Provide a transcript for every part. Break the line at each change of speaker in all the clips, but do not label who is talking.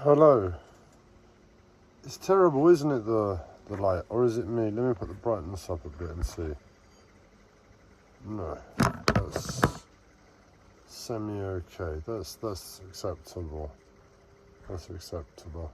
Hello. It's terrible, isn't it, the light? Or is it me? Let me put the brightness up a bit and see. No, that's semi-okay. That's acceptable. That's acceptable.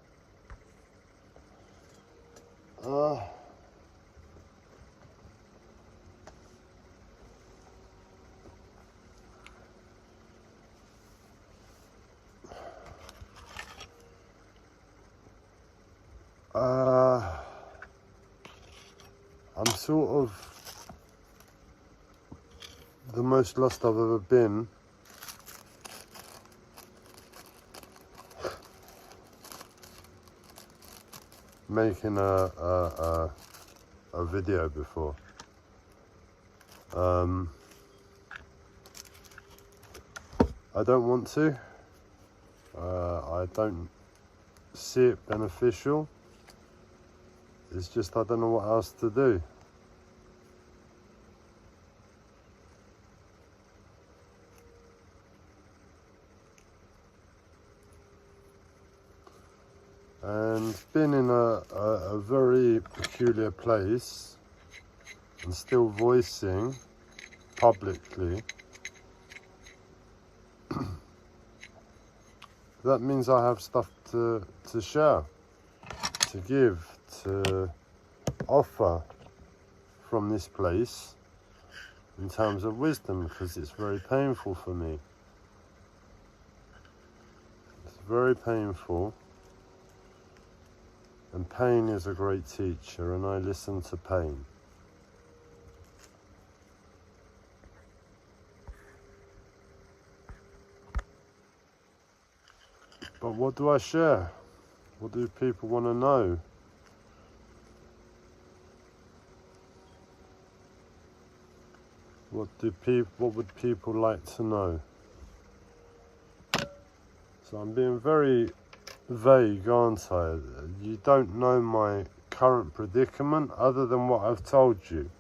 I'm sort of the most lost I've ever been. Making a video before. I don't want to. I don't see it beneficial. It's just I don't know what else to do. And been in a very peculiar place and still voicing publicly, that means I have stuff to share, to give, to offer from this place in terms of wisdom, because it's very painful for me. It's very painful. And pain is a great teacher, and I listen to pain. But what do I share? What do people want to know? What would people like to know? So I'm being very vague, aren't I? You don't know my current predicament other than what I've told you.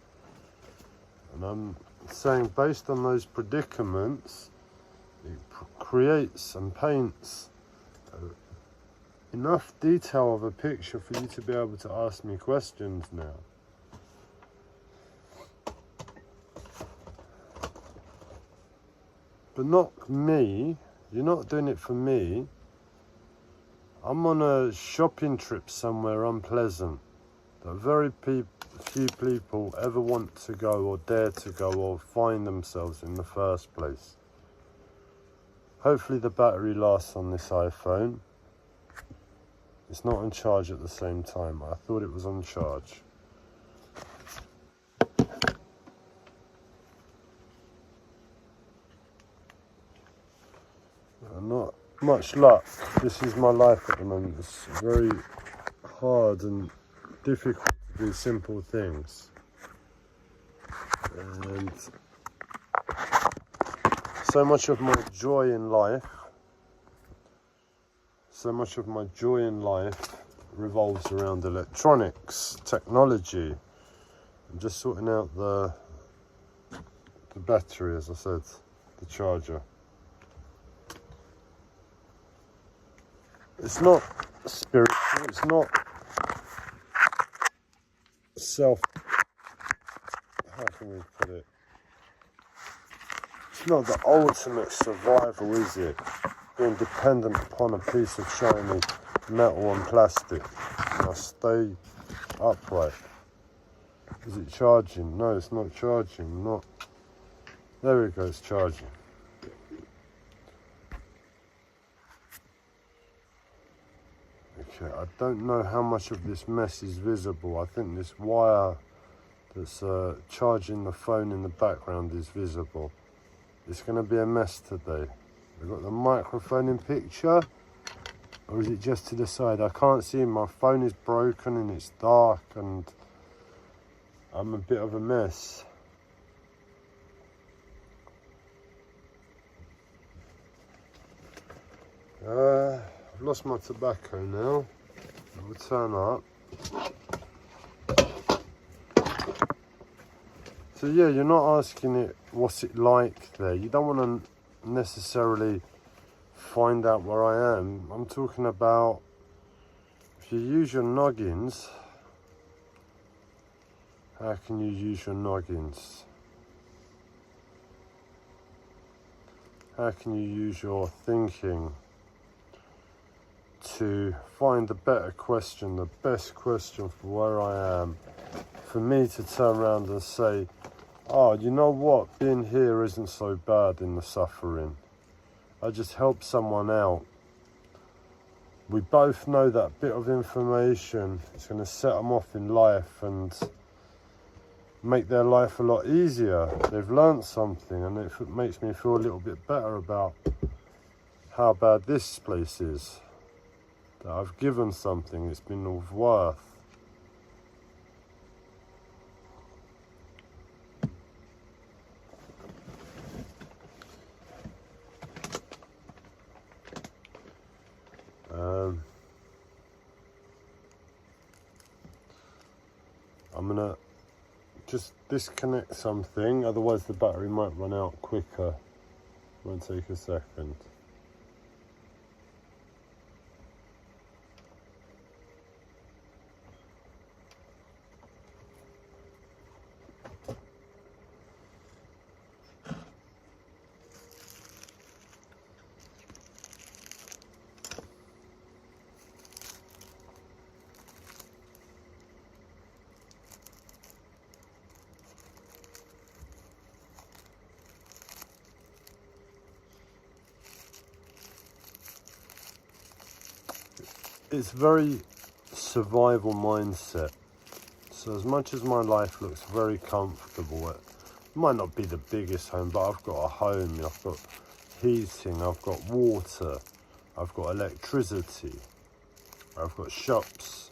And I'm saying based on those predicaments, it creates and paints enough detail of a picture for you to be able to ask me questions now. But not me. You're not doing it for me. I'm on a shopping trip somewhere unpleasant that very few people ever want to go or dare to go or find themselves in the first place. Hopefully the battery lasts on this iPhone. It's not on charge at the same time. I thought it was on charge. Not much luck. This is my life at the moment. It's very hard and difficult to do simple things. And so much of my joy in life revolves around electronics, technology. I'm just sorting out the battery, as I said, the charger. It's not spiritual, it's not how can we put it? It's not the ultimate survival, is it? Being dependent upon a piece of shiny metal and plastic. And I stay upright. Is it charging? No, it's not charging. There we go, it's charging. Okay, I don't know how much of this mess is visible. I think this wire that's charging the phone in the background is visible. It's going to be a mess today. We've got the microphone in picture, or is it just to the side? I can't see. My phone is broken and it's dark and I'm a bit of a mess. I've lost my tobacco now. It will turn up. So yeah, you're not asking it what's it like there. You don't want to necessarily find out where I am. I'm talking about if you use your noggins, how can you use your noggins? How can you use your thinking to find the better question, the best question for where I am? For me to turn around and say, oh, you know what? Being here isn't so bad in the suffering. I just help someone out. We both know that bit of information is going to set them off in life and make their life a lot easier. They've learned something, and it makes me feel a little bit better about how bad this place is. That I've given something, it's been of worth. I'm gonna just disconnect something, otherwise the battery might run out quicker. Won't take a second. It's very survival mindset. So as much as my life looks very comfortable, it might not be the biggest home, but I've got a home, I've got heating, I've got water, I've got electricity, I've got shops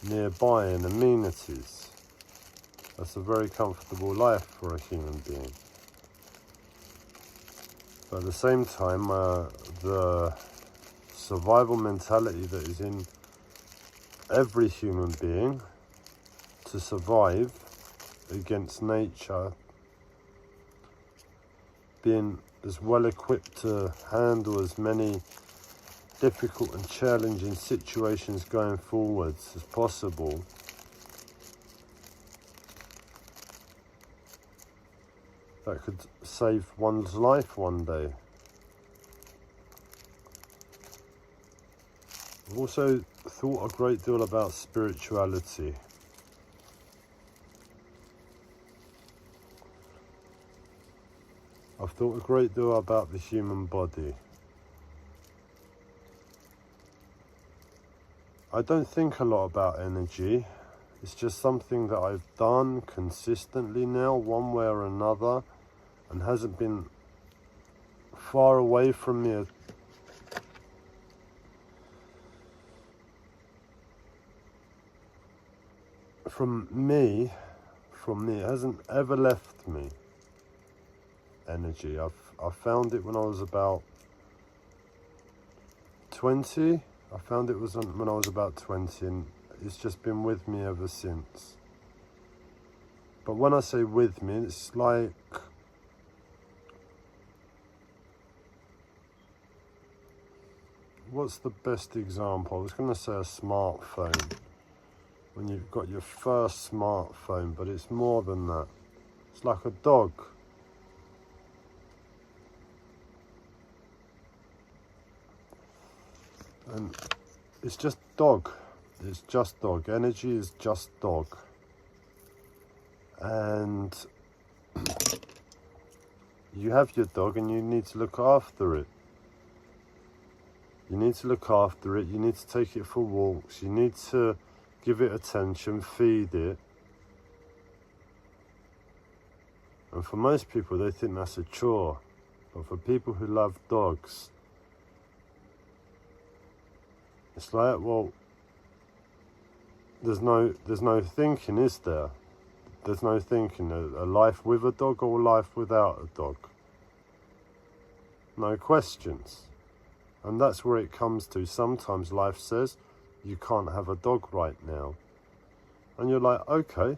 nearby and amenities. That's a very comfortable life for a human being. But at the same time, the survival mentality that is in every human being to survive against nature, being as well equipped to handle as many difficult and challenging situations going forwards as possible, that could save one's life one day. I've also thought a great deal about spirituality. I've thought a great deal about the human body. I don't think a lot about energy. It's just something that I've done consistently now, one way or another, and hasn't been far away from me. From me, it hasn't ever left me. Energy. I found it when I was about 20. I found it was when I was about 20, and it's just been with me ever since. But when I say with me, it's like what's the best example? I was going to say a smartphone. When you've got your first smartphone, but it's more than that. It's like a dog. And it's just dog. It's just dog. Energy is just dog. And you have your dog and you need to look after it. You need to look after it. You need to take it for walks. You need to give it attention, feed it. And for most people, they think that's a chore. But for people who love dogs, it's like, well, there's no thinking, is there? There's no thinking. A life with a dog or a life without a dog. No questions. And that's where it comes to. Sometimes life says, you can't have a dog right now. And you're like, okay,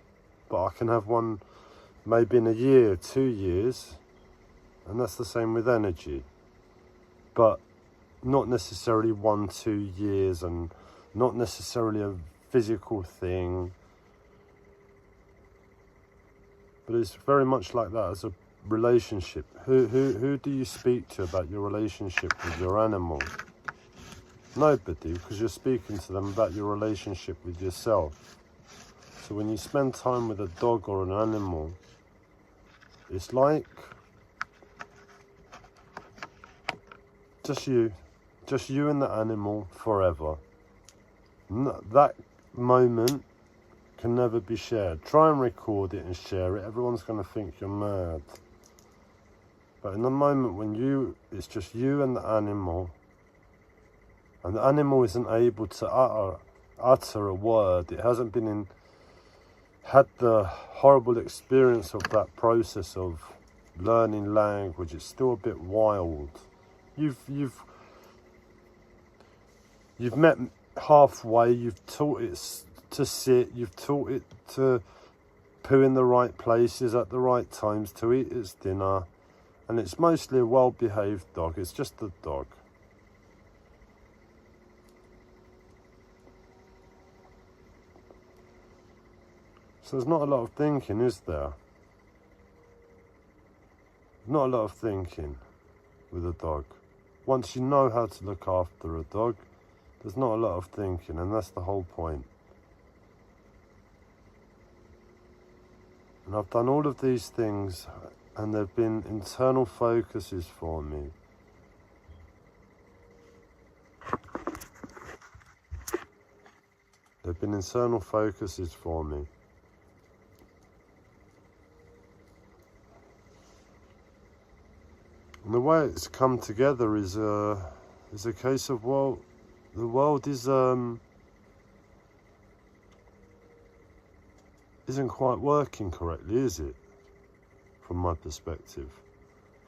but I can have one maybe in a year, 2 years. And that's the same with energy. But not necessarily 1-2 years, and not necessarily a physical thing, but it's very much like that as a relationship. Who do you speak to about your relationship with your animal? Nobody, because you're speaking to them about your relationship with yourself. So when you spend time with a dog or an animal, it's like just you and the animal forever. That moment can never be shared. Try and record it and share it. Everyone's going to think you're mad. But in the moment when it's just you and the animal isn't able to utter a word, it hasn't had the horrible experience of that process of learning language, it's still a bit wild. You've met halfway, you've taught it to sit, you've taught it to poo in the right places at the right times, to eat its dinner, and it's mostly a well-behaved dog. It's just a dog. So there's not a lot of thinking, is there? Not a lot of thinking with a dog. Once you know how to look after a dog, there's not a lot of thinking, and that's the whole point. And I've done all of these things, and they've been internal focuses for me. They've been internal focuses for me. And the way it's come together is a case of, well, the world isn't quite working correctly, is it? From my perspective.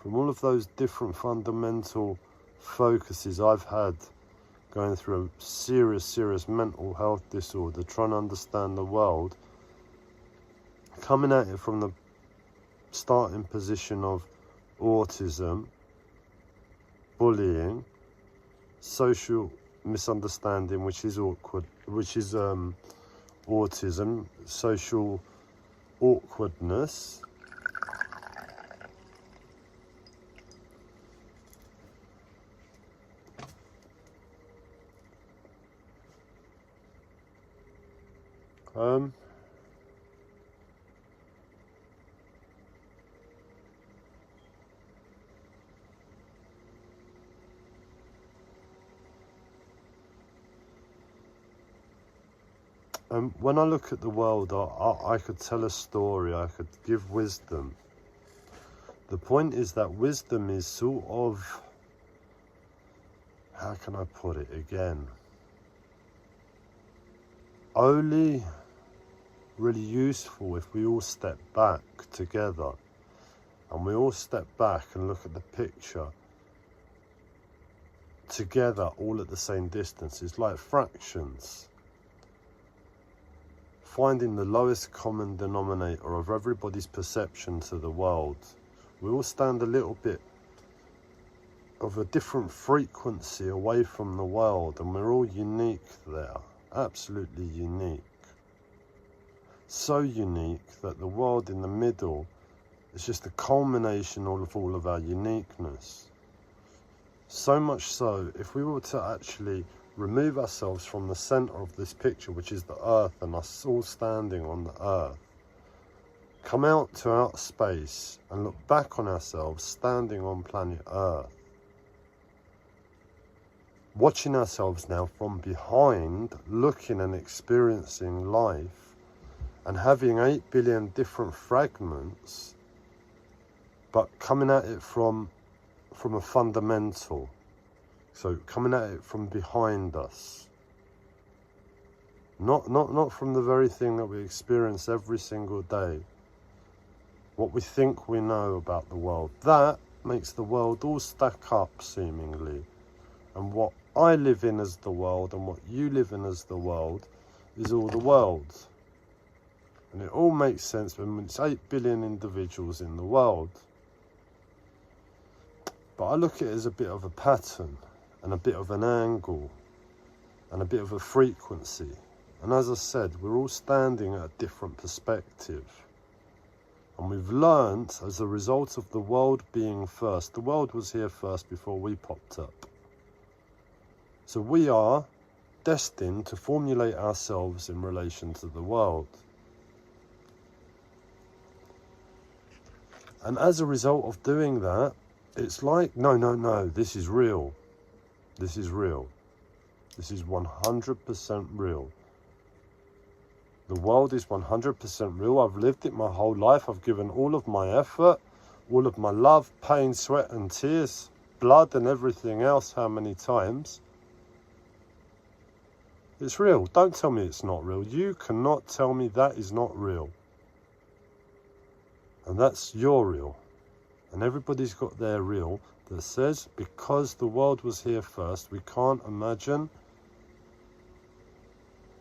From all of those different fundamental focuses I've had going through a serious mental health disorder, trying to understand the world, coming at it from the starting position of autism, bullying, social misunderstanding, which is autism, social awkwardness, when I look at the world, I could tell a story, I could give wisdom. The point is that wisdom is sort of, how can I put it again? Only really useful if we all step back together, and we all step back and look at the picture together, all at the same distance. It's like fractions. Finding the lowest common denominator of everybody's perception to the world. We all stand a little bit of a different frequency away from the world, and we're all unique there, absolutely unique. So unique that the world in the middle is just a culmination of all of our uniqueness. So much so, if we were to actually remove ourselves from the center of this picture, which is the earth, and us all standing on the earth, come out to outer space and look back on ourselves standing on planet earth, watching ourselves now from behind, looking and experiencing life, and having 8 billion different fragments, but coming at it from a fundamental. So coming at it from behind us, not from the very thing that we experience every single day, what we think we know about the world. That makes the world all stack up seemingly, and what I live in as the world and what you live in as the world is all the world. And it all makes sense when it's 8 billion individuals in the world. But I look at it as a bit of a pattern. and a bit of an angle and a bit of a frequency. And as I said, we're all standing at a different perspective. And we've learnt as a result of the world being first. The world was here first before we popped up. So we are destined to formulate ourselves in relation to the world. And as a result of doing that, it's like, no, this is real. This is real. This is 100% real. The world is 100% real. I've lived it my whole life. I've given all of my effort, all of my love, pain, sweat and tears, blood and everything else how many times. It's real. Don't tell me it's not real. You cannot tell me that is not real. And that's your real. And everybody's got their real that says, because the world was here first, we can't imagine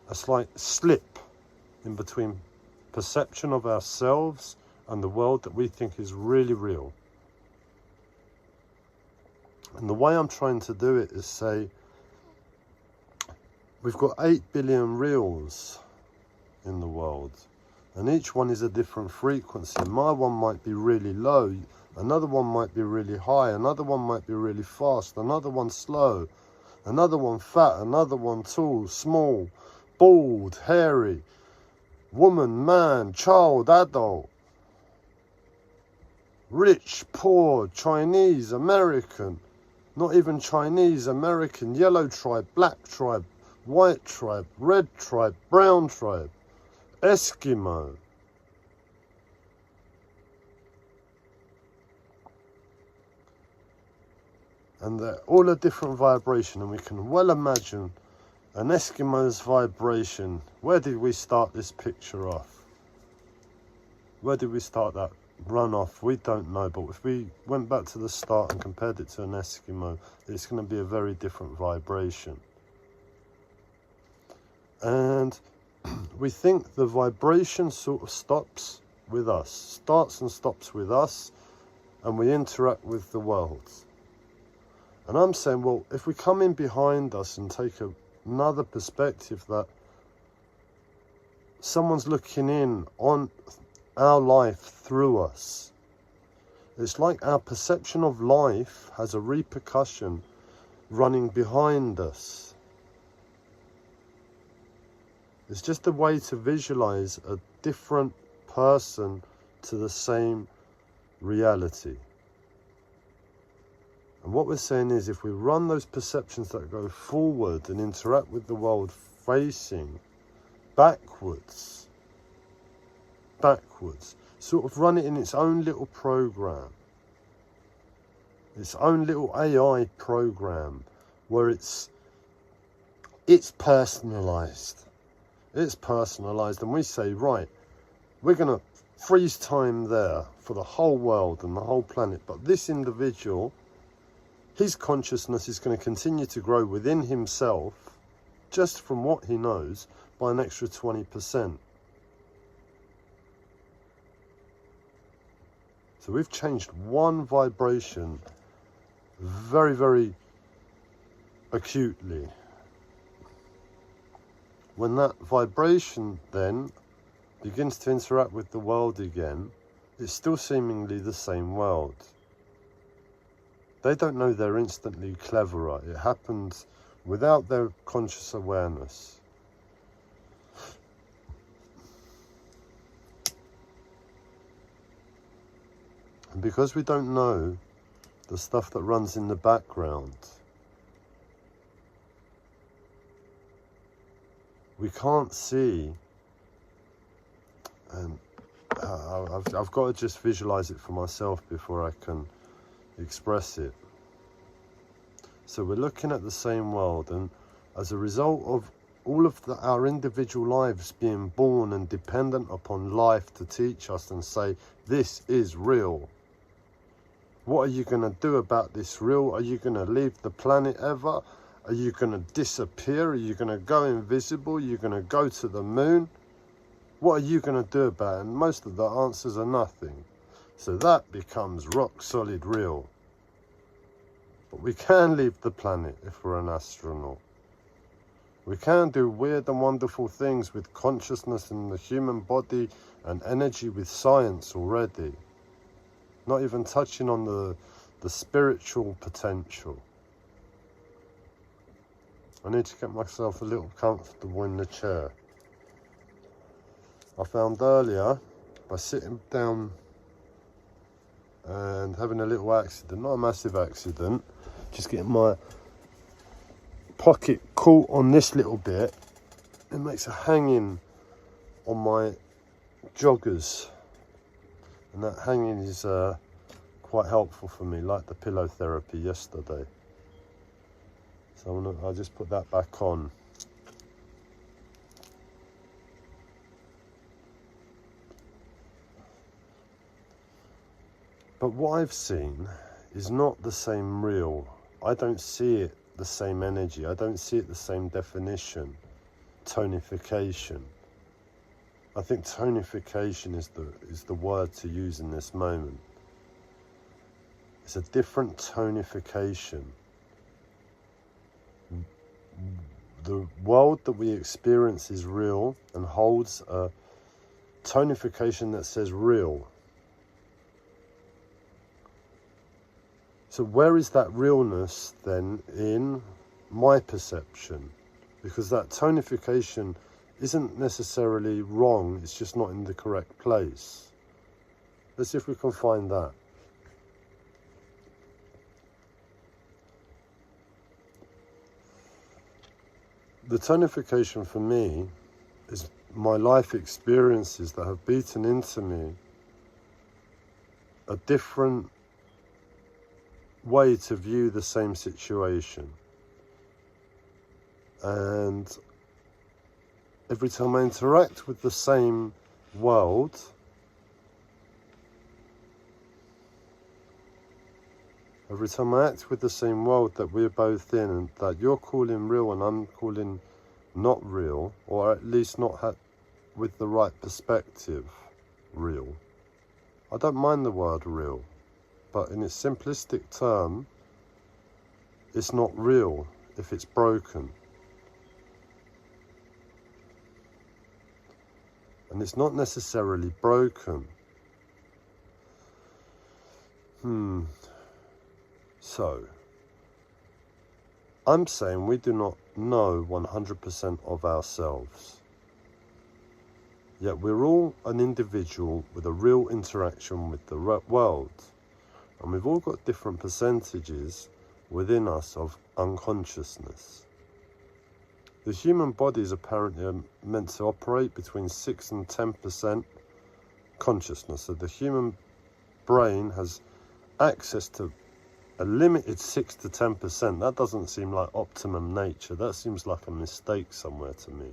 a slight slip in between perception of ourselves and the world that we think is really real. And the way I'm trying to do it is say, we've got 8 billion reals in the world, and each one is a different frequency. My one might be really low, another one might be really high, another one might be really fast, another one slow, another one fat, another one tall, small, bald, hairy, woman, man, child, adult, rich, poor, Chinese, American, not even Chinese, American, yellow tribe, black tribe, white tribe, red tribe, brown tribe, Eskimo. And they're all a different vibration, and we can well imagine an Eskimo's vibration. Where did we start this picture off? Where did we start that run off? We don't know, but if we went back to the start and compared it to an Eskimo, it's going to be a very different vibration. And we think the vibration sort of stops with us, starts and stops with us, and we interact with the world. And I'm saying, well, if we come in behind us and take another perspective, that someone's looking in on our life through us, it's like our perception of life has a repercussion running behind us. It's just a way to visualize a different person to the same reality. And what we're saying is, if we run those perceptions that go forward and interact with the world facing backwards, sort of run it in its own little program, its own little AI program, where it's personalized. It's personalized, and we say, right, we're going to freeze time there for the whole world and the whole planet, but this individual, his consciousness is going to continue to grow within himself, just from what he knows, by an extra 20%. So we've changed one vibration very, very acutely. When that vibration then begins to interact with the world again, it's still seemingly the same world. They don't know they're instantly cleverer. It happens without their conscious awareness. And because we don't know the stuff that runs in the background, we can't see, and I've got to just visualize it for myself before I can express it. So we're looking at the same world, and as a result of all of our individual lives being born and dependent upon life to teach us and say, this is real. What are you going to do about this real? Are you going to leave the planet ever? Are you going to disappear? Are you going to go invisible? Are you going to go to the moon? What are you going to do about it? And most of the answers are nothing. So that becomes rock solid real. But we can leave the planet if we're an astronaut. We can do weird and wonderful things with consciousness in the human body and energy with science already. Not even touching on the spiritual potential. I need to get myself a little comfortable in the chair. I found earlier, by sitting down and having a little accident, not a massive accident, just getting my pocket caught on this little bit, it makes a hanging on my joggers, and that hanging is quite helpful for me, like the pillow therapy yesterday. So I'll just put that back on. But what I've seen is not the same real. I don't see it the same energy. I don't see it the same definition. Tonification. I think tonification is the word to use in this moment. It's a different tonification. The world that we experience is real and holds a tonification that says real. So where is that realness then in my perception? Because that tonification isn't necessarily wrong, it's just not in the correct place. Let's see if we can find that. The tonification for me is my life experiences that have beaten into me a different way to view the same situation. And every time I interact with the same world, every time I act with the same world that we're both in, and that you're calling real and I'm calling not real, or at least not with the right perspective real. I don't mind the word real, but in its simplistic term, it's not real if it's broken. And it's not necessarily broken. So, I'm saying we do not know 100% of ourselves. Yet we're all an individual with a real interaction with the world. And we've all got different percentages within us of unconsciousness. The human body is apparently meant to operate between 6 and 10% consciousness. So the human brain has access to a limited 6 to 10%. That doesn't seem like optimum nature. That seems like a mistake somewhere to me.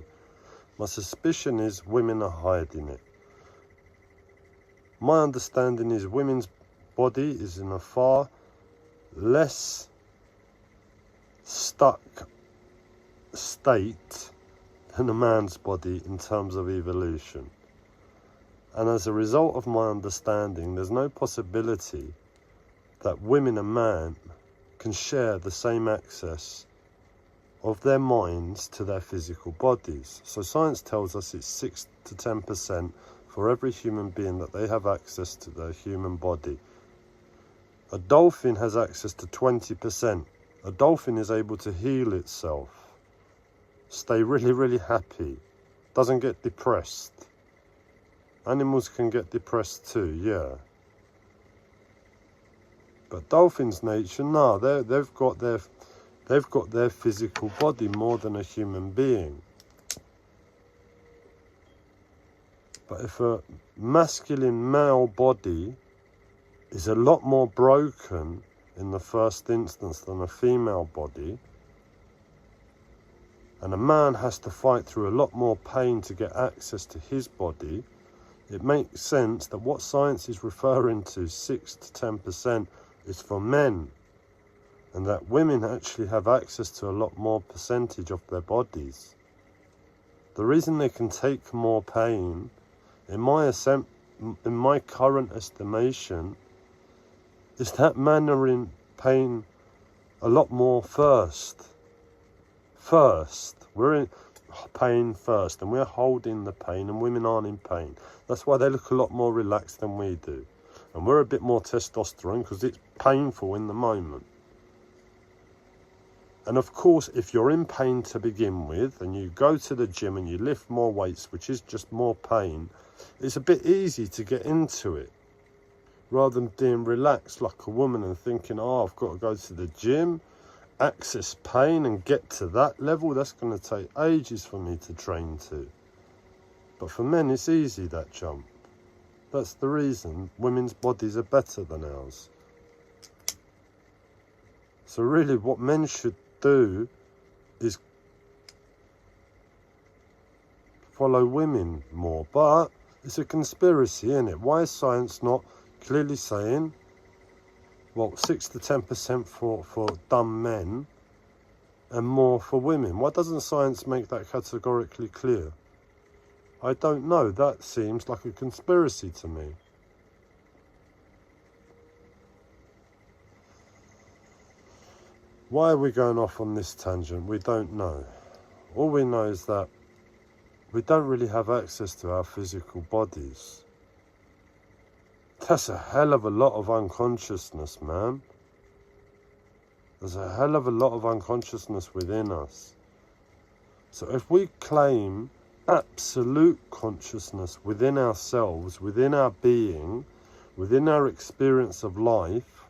My suspicion is women are hiding it. My understanding is women's body is in a far less stuck state than a man's body in terms of evolution. And as a result of my understanding, there's no possibility that women and man can share the same access of their minds to their physical bodies. So science tells us it's 6 to 10% for every human being that they have access to their human body. A dolphin has access to 20%. A dolphin is able to heal itself, stay really, really happy, doesn't get depressed. Animals can get depressed too, yeah. But dolphins' nature, no, they've got their physical body more than a human being. But if a masculine male body is a lot more broken in the first instance than a female body, and a man has to fight through a lot more pain to get access to his body, it makes sense that what science is referring to, 6 to 10%, is for men, and that women actually have access to a lot more percentage of their bodies. The reason they can take more pain, in my current estimation, is that men are in pain a lot more first. We're in pain first, and we're holding the pain, and women aren't in pain. That's why they look a lot more relaxed than we do. And we're a bit more testosterone because it's painful in the moment. And of course, if you're in pain to begin with, and you go to the gym and you lift more weights, which is just more pain, it's a bit easy to get into it. Rather than being relaxed like a woman and thinking, oh, I've got to go to the gym, access pain and get to that level. That's going to take ages for me to train to. But for men, it's easy, that jump. That's the reason women's bodies are better than ours. So really what men should do is follow women more. But it's a conspiracy, isn't it? Why is science not clearly saying, well, 6 to 10% for dumb men and more for women? Why doesn't science make that categorically clear? I don't know. That seems like a conspiracy to me. Why are we going off on this tangent? We don't know. All we know is that we don't really have access to our physical bodies. That's a hell of a lot of unconsciousness, man. There's a hell of a lot of unconsciousness within us. So if we claim absolute consciousness within ourselves, within our being, within our experience of life,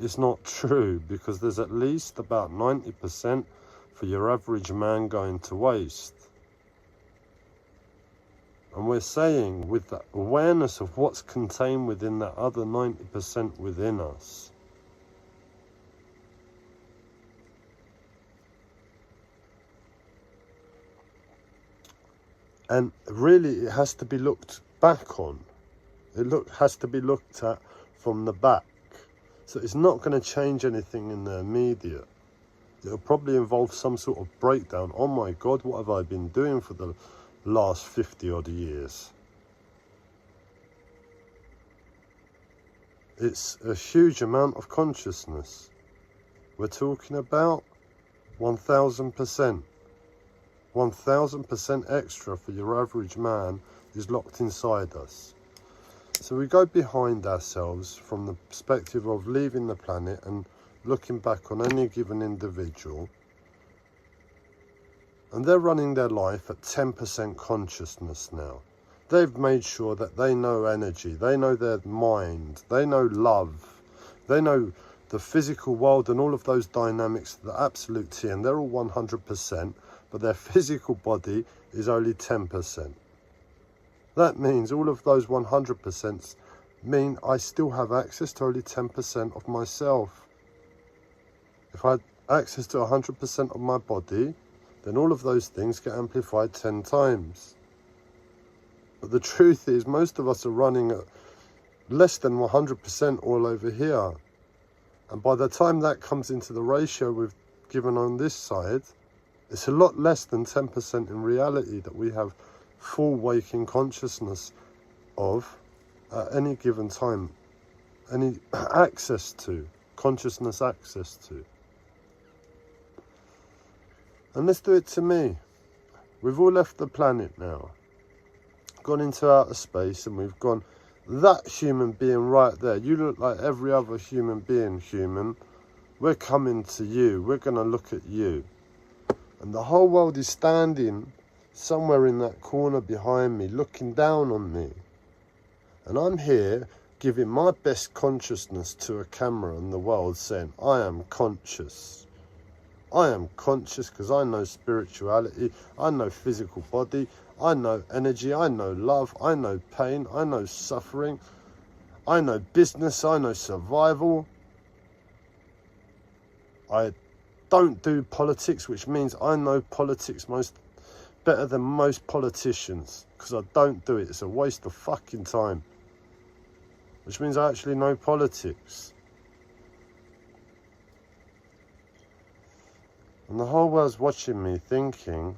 it's not true, because there's at least about 90% for your average man going to waste. And we're saying, with that awareness of what's contained within that other 90% within us, and really it has to be looked back on. Has to be looked at from the back. So it's not going to change anything in the immediate. It'll probably involve some sort of breakdown. Oh my God, what have I been doing for the last 50 odd years? It's a huge amount of consciousness. We're talking about 1000%. 1000% extra for your average man is locked inside us. So we go behind ourselves from the perspective of leaving the planet and looking back on any given individual. And they're running their life at 10% consciousness now. They've made sure that they know energy, they know their mind, they know love, they know the physical world and all of those dynamics to the absolute T, and they're all 100%, but their physical body is only 10%. That means all of those 100% mean I still have access to only 10% of myself. If I had access to 100% of my body, then all of those things get amplified 10 times. But the truth is, most of us are running at less than 100% all over here. And by the time that comes into the ratio we've given on this side, it's a lot less than 10% in reality that we have full waking consciousness of at any given time, any access to, consciousness access to. And let's do it to me. We've all left the planet now, gone into outer space, and we've gone, that human being right there, you look like every other human being, human. We're coming to you, we're going to look at you. And the whole world is standing somewhere in that corner behind me, looking down on me. And I'm here giving my best consciousness to a camera in the world, saying, I am conscious. I am conscious because I know spirituality, I know physical body, I know energy, I know love, I know pain, I know suffering, I know business, I know survival. I don't do politics, which means I know politics better than most politicians, because I don't do it. It's a waste of fucking time. Which means I actually know politics. And the whole world's watching me thinking,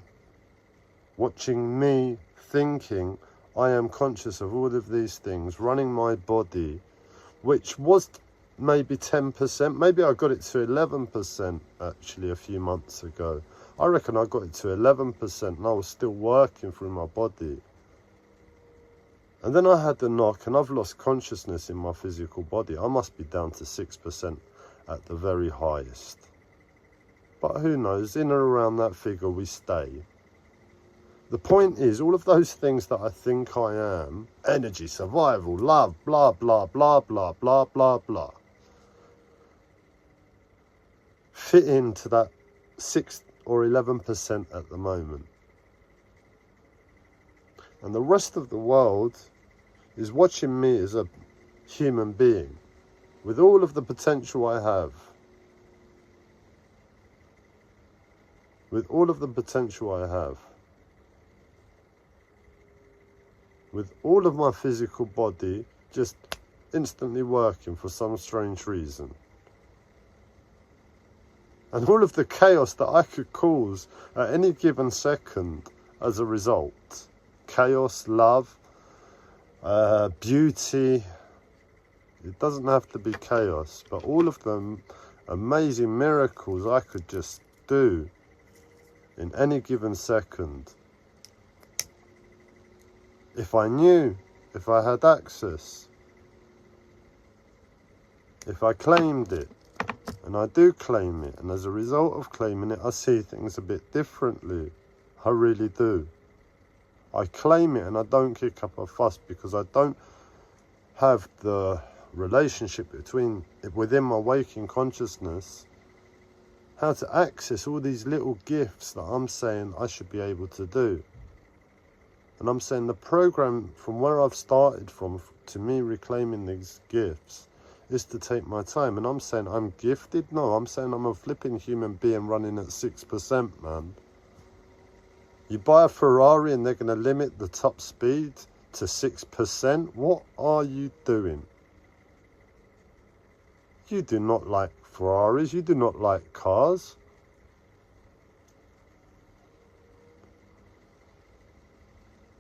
I am conscious of all of these things, running my body, which was maybe 10%. Maybe I got it to 11% actually a few months ago. I reckon I got it to 11% and I was still working through my body. And then I had the knock and I've lost consciousness in my physical body. I must be down to 6% at the very highest. But who knows, in or around that figure we stay. The point is, all of those things that I think I am, energy, survival, love, blah, blah, blah, blah, blah, blah, blah, fit into that 6 or 11% at the moment. And the rest of the world is watching me as a human being with all of the potential I have. With all of the potential I have. With all of my physical body just instantly working for some strange reason. And all of the chaos that I could cause at any given second as a result. Chaos, love, beauty. It doesn't have to be chaos, but all of them amazing miracles I could just do in any given second. If I knew, if I had access, if I claimed it, and I do claim it, and as a result of claiming it, I see things a bit differently. I really do. I claim it and I don't kick up a fuss because I don't have the relationship within my waking consciousness, how to access all these little gifts that I'm saying I should be able to do. And I'm saying the program from where I've started from to me reclaiming these gifts is to take my time. And I'm saying I'm gifted? No, I'm saying I'm a flipping human being running at 6%, man. You buy a Ferrari and they're going to limit the top speed to 6%? What are you doing? You do not like Ferraris. You do not like cars.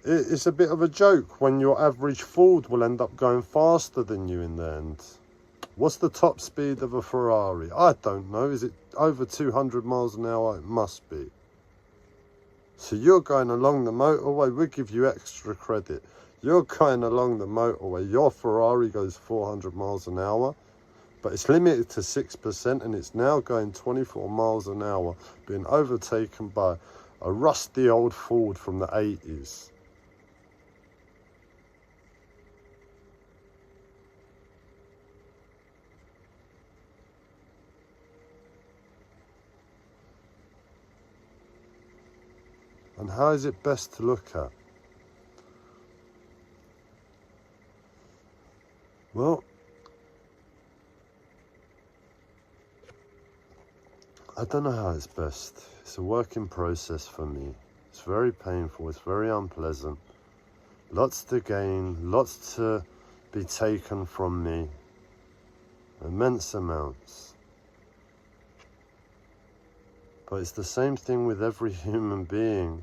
It's a bit of a joke when your average Ford will end up going faster than you in the end. What's the top speed of a Ferrari? I don't know. Is it over 200 miles an hour? It must be. So you're going along the motorway, we'll give you extra credit. You're going along the motorway, your Ferrari goes 400 miles an hour, but it's limited to 6% and it's now going 24 miles an hour, being overtaken by a rusty old Ford from the 80s. And how is it best to look at? Well, I don't know how it's best. It's a work in process for me. It's very painful, it's very unpleasant. Lots to gain, lots to be taken from me. Immense amounts. But it's the same thing with every human being.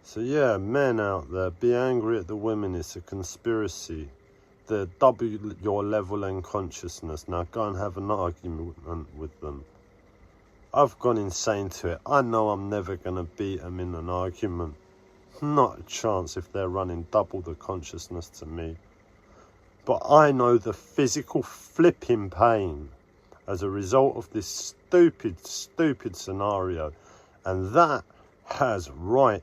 So yeah, men out there, be angry at the women, it's a conspiracy. They're double your level and consciousness. Now go and have an argument with them. I've gone insane to it. I know I'm never going to beat them in an argument. Not a chance if they're running double the consciousness to me. But I know the physical flipping pain as a result of this stupid scenario. And that has right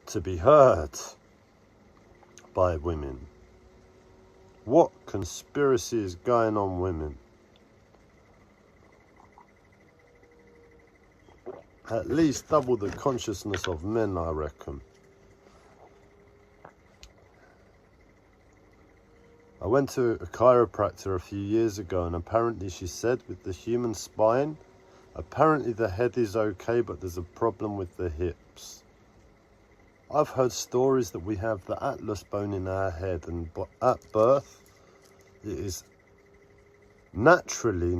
to be heard by women. What conspiracy is going on, women? At least double the consciousness of men, I reckon. I went to a chiropractor a few years ago and apparently she said with the human spine, apparently the head is okay, but there's a problem with the hips. I've heard stories that we have the atlas bone in our head and at birth, It is naturally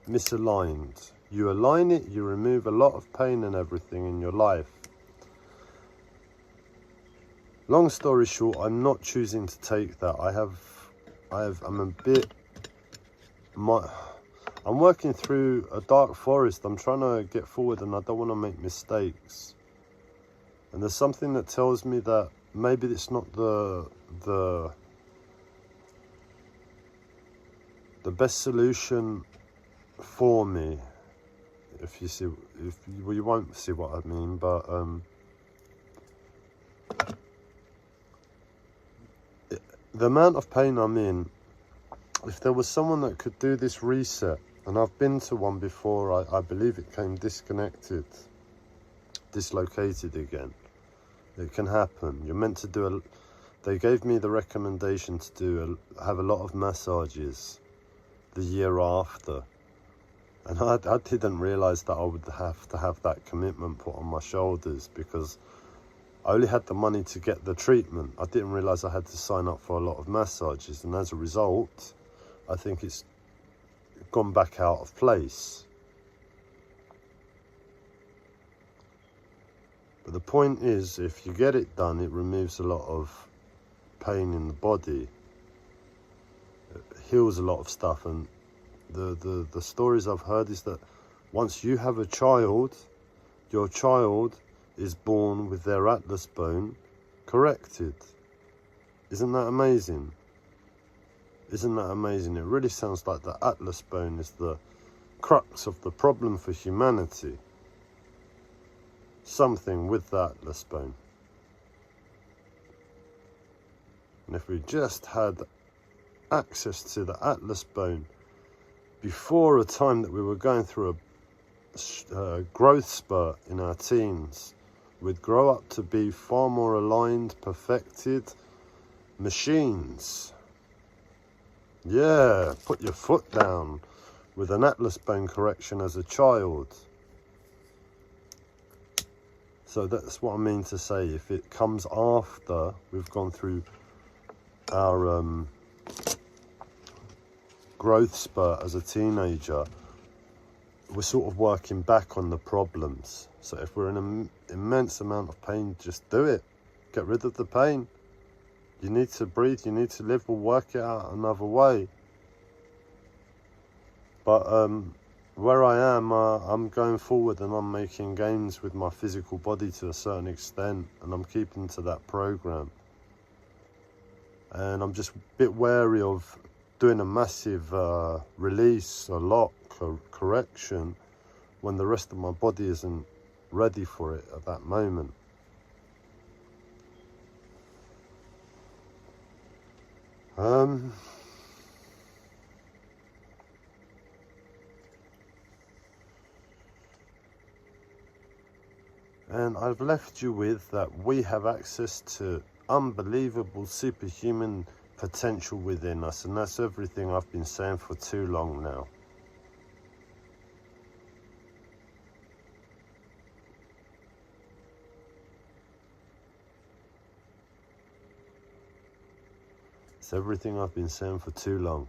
misaligned. You align it, you remove a lot of pain and everything in your life. Long story short, I'm not choosing to take that. I'm working through a dark forest. I'm trying to get forward and I don't want to make mistakes. And there's something that tells me that maybe it's not the best solution for me. Well, you won't see what I mean, but the amount of pain I'm in, if there was someone that could do this reset, and I've been to one before, I believe it came dislocated again. It can happen. You're meant to do they gave me the recommendation to have a lot of massages the year after. And I didn't realise that I would have to have that commitment put on my shoulders, because I only had the money to get the treatment. I didn't realise I had to sign up for a lot of massages, and as a result, I think it's gone back out of place. But the point is, if you get it done, it removes a lot of pain in the body. It heals a lot of stuff, and the stories I've heard is that once you have a child, your child is born with their atlas bone corrected. Isn't that amazing? Isn't that amazing? It really sounds like the atlas bone is the crux of the problem for humanity. Something with the atlas bone. And if we just had access to the atlas bone before a time that we were going through a growth spurt in our teens, we'd grow up to be far more aligned, perfected machines. Yeah, put your foot down with an atlas bone correction as a child. So that's what I mean to say. If it comes after we've gone through our growth spurt as a teenager, we're sort of working back on the problems. So if we're in an immense amount of pain, just do it. Get rid of the pain. You need to breathe, you need to live, we'll work it out another way. But where I am, I'm going forward and I'm making gains with my physical body to a certain extent, and I'm keeping to that program. And I'm just a bit wary of doing a massive release, a lock, a correction, when the rest of my body isn't ready for it at that moment. And I've left you with that we have access to unbelievable superhuman potential within us, and that's everything I've been saying for too long now. It's everything I've been saying for too long.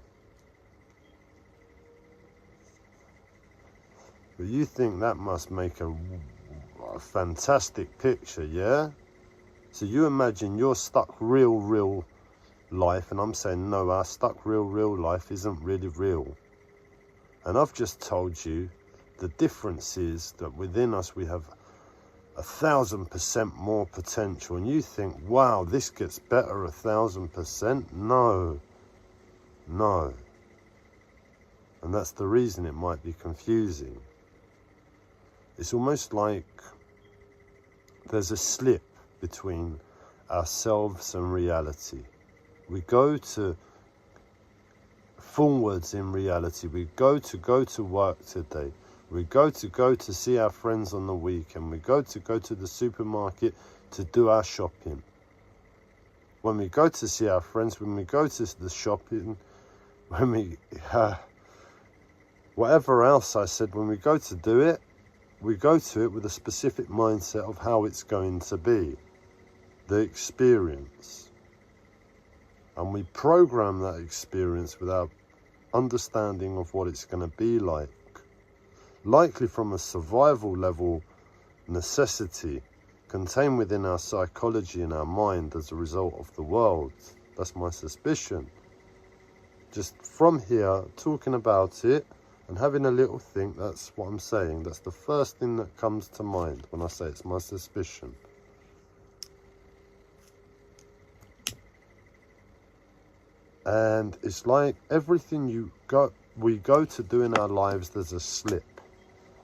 But you think that must make a fantastic picture, yeah? So you imagine you're stuck real life, and I'm saying no, our stuck real life isn't really real. And I've just told you the difference is that within us we have 1,000% more potential, and you think, wow, this gets better 1,000%. No. And that's the reason it might be confusing. It's almost like there's a slip between ourselves and reality. We go to forwards in reality. We go to work today. We go to see our friends on the weekend. We go to the supermarket to do our shopping. When we go to see our friends, when we go to the shopping, when we whatever else I said, when we go to do it, we go to it with a specific mindset of how it's going to be, the experience. And we program that experience without understanding of what it's going to be like. Likely from a survival level necessity contained within our psychology and our mind as a result of the world. That's my suspicion. Just from here, talking about it and having a little think, that's what I'm saying. That's the first thing that comes to mind when I say it's my suspicion. And it's like everything we go to do in our lives, there's a slip.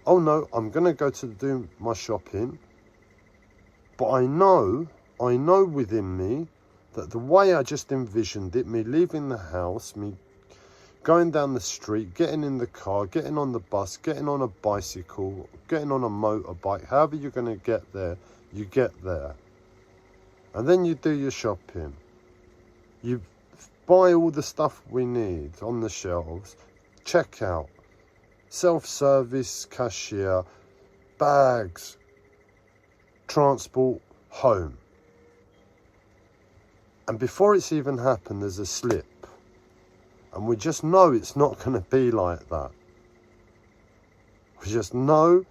Oh no, I'm going to go to do my shopping. But I know within me that the way I just envisioned it, me leaving the house, me going down the street, getting in the car, getting on the bus, getting on a bicycle, getting on a motorbike, however you're going to get there, you get there. And then you do your shopping. You buy all the stuff we need on the shelves, checkout, self-service, cashier, bags, transport, home. And before it's even happened, there's a slip. And we just know it's not going to be like that. We just know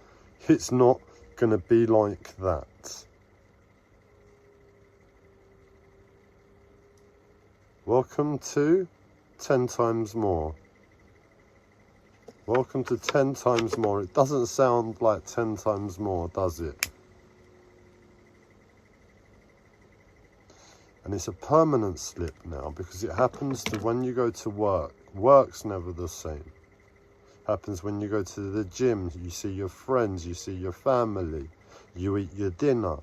it's not going to be like that. Welcome to 10 times more. Welcome to 10 times more. It doesn't sound like 10 times more, does it? And it's a permanent slip now because it happens to when you go to work. Work's never the same. Happens when you go to the gym, you see your friends, you see your family, you eat your dinner,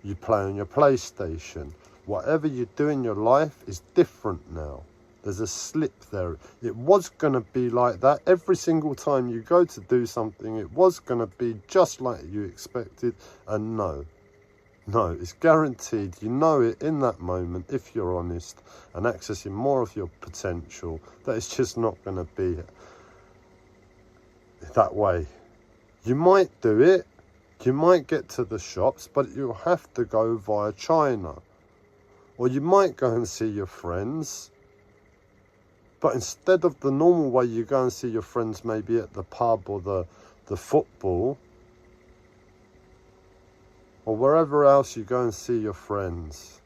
you play on your PlayStation. Whatever you do in your life is different now. There's a slip there. It was going to be like that every single time you go to do something. It was going to be just like you expected. And no, it's guaranteed. You know it in that moment, if you're honest and accessing more of your potential, that it's just not going to be that way. You might do it. You might get to the shops, but you'll have to go via China. Or you might go and see your friends. But instead of the normal way you go and see your friends maybe at the pub or the football, or wherever else you go and see your friends.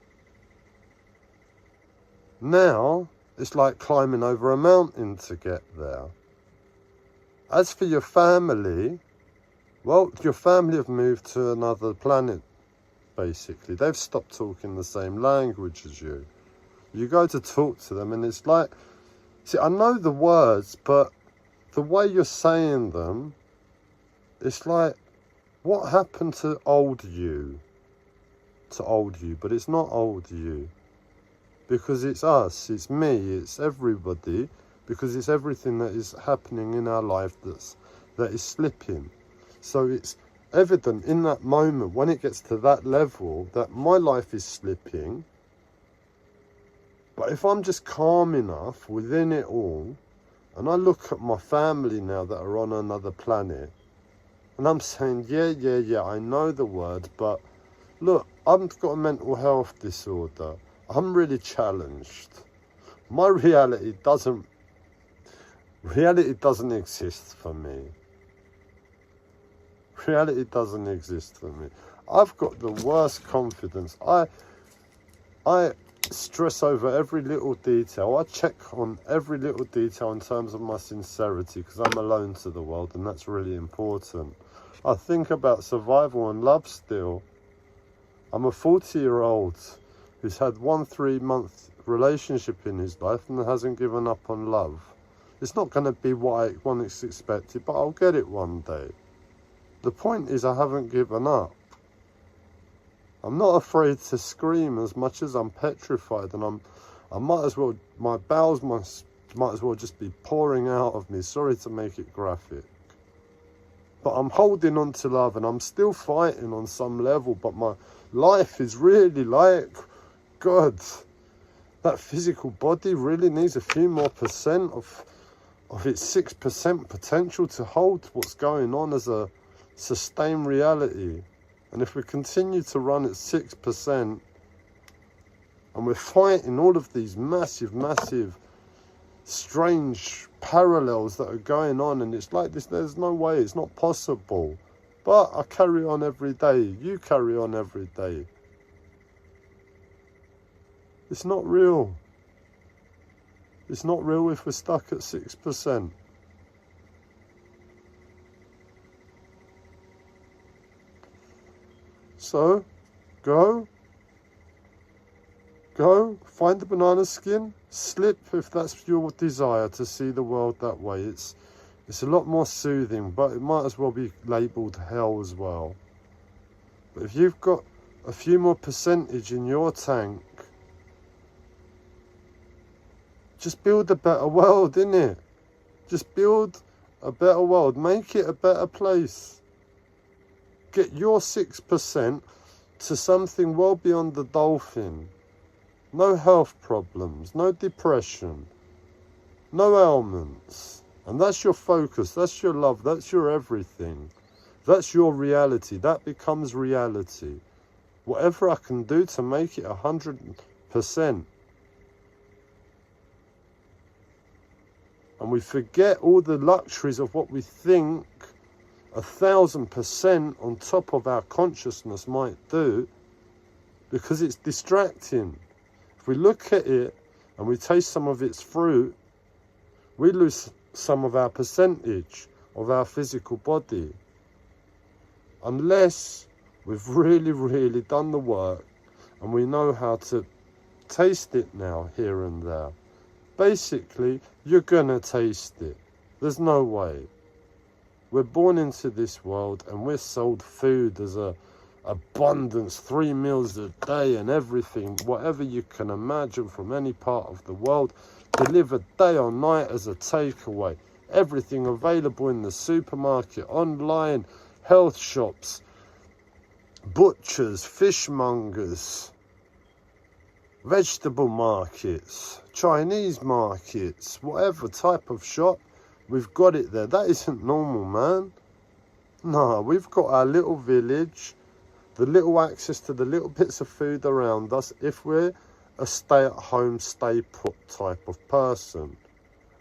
Now, it's like climbing over a mountain to get there. As for your family, well, your family have moved to another planet, basically. They've stopped talking the same language as you. You go to talk to them and it's like, see, I know the words, but the way you're saying them, it's like, what happened to old you? To old you, but it's not old you. Because it's us, it's me, it's everybody. Because it's everything that is happening in our life that is slipping. So it's evident in that moment, when it gets to that level, that my life is slipping. But if I'm just calm enough within it all, and I look at my family now that are on another planet, and I'm saying, yeah, I know the word, but look, I've got a mental health disorder. I'm really challenged. My reality doesn't exist for me. Reality doesn't exist for me. I've got the worst confidence. I stress over every little detail. I check on every little detail in terms of my sincerity because I'm alone to the world, and that's really important. I think about survival and love still. I'm a 40-year-old who's had 1 3-month relationship in his life and hasn't given up on love. It's not going to be what I once expected, but I'll get it one day. The point is I haven't given up. I'm not afraid to scream as much as I'm petrified, and I might as well, my bowels might as well just be pouring out of me. Sorry to make it graphic. But I'm holding on to love, and I'm still fighting on some level, but my life is really like, God, that physical body really needs a few more percent of its 6% potential to hold what's going on as a sustained reality. And if we continue to run at 6%, And we're fighting all of these massive, massive, strange parallels that are going on. And it's like this, there's no way, it's not possible. But I carry on every day. You carry on every day. It's not real. It's not real if we're stuck at 6%. So, go, find the banana skin, slip if that's your desire to see the world that way. It's a lot more soothing, but it might as well be labelled hell as well. But if you've got a few more percentage in your tank, just build a better world, innit? Just build a better world. Make it a better place. Get your 6% to something well beyond the dolphin. No health problems, no depression, no ailments. And that's your focus, that's your love, that's your everything. That's your reality, that becomes reality. Whatever I can do to make it 100%. And we forget all the luxuries of what we think 1,000% on top of our consciousness might do, because it's distracting. If we look at it and we taste some of its fruit, we lose some of our percentage of our physical body. Unless we've really, really done the work and we know how to taste it now, here and there. Basically, you're gonna taste it. There's no way. We're born into this world and we're sold food as a abundance, 3 meals a day and everything, whatever you can imagine from any part of the world, delivered day or night as a takeaway. Everything available in the supermarket, online, health shops, butchers, fishmongers, vegetable markets, Chinese markets, whatever type of shop, we've got it there. That isn't normal, man. No, we've got our little village, the little access to the little bits of food around us if we're a stay-at-home, stay-put type of person.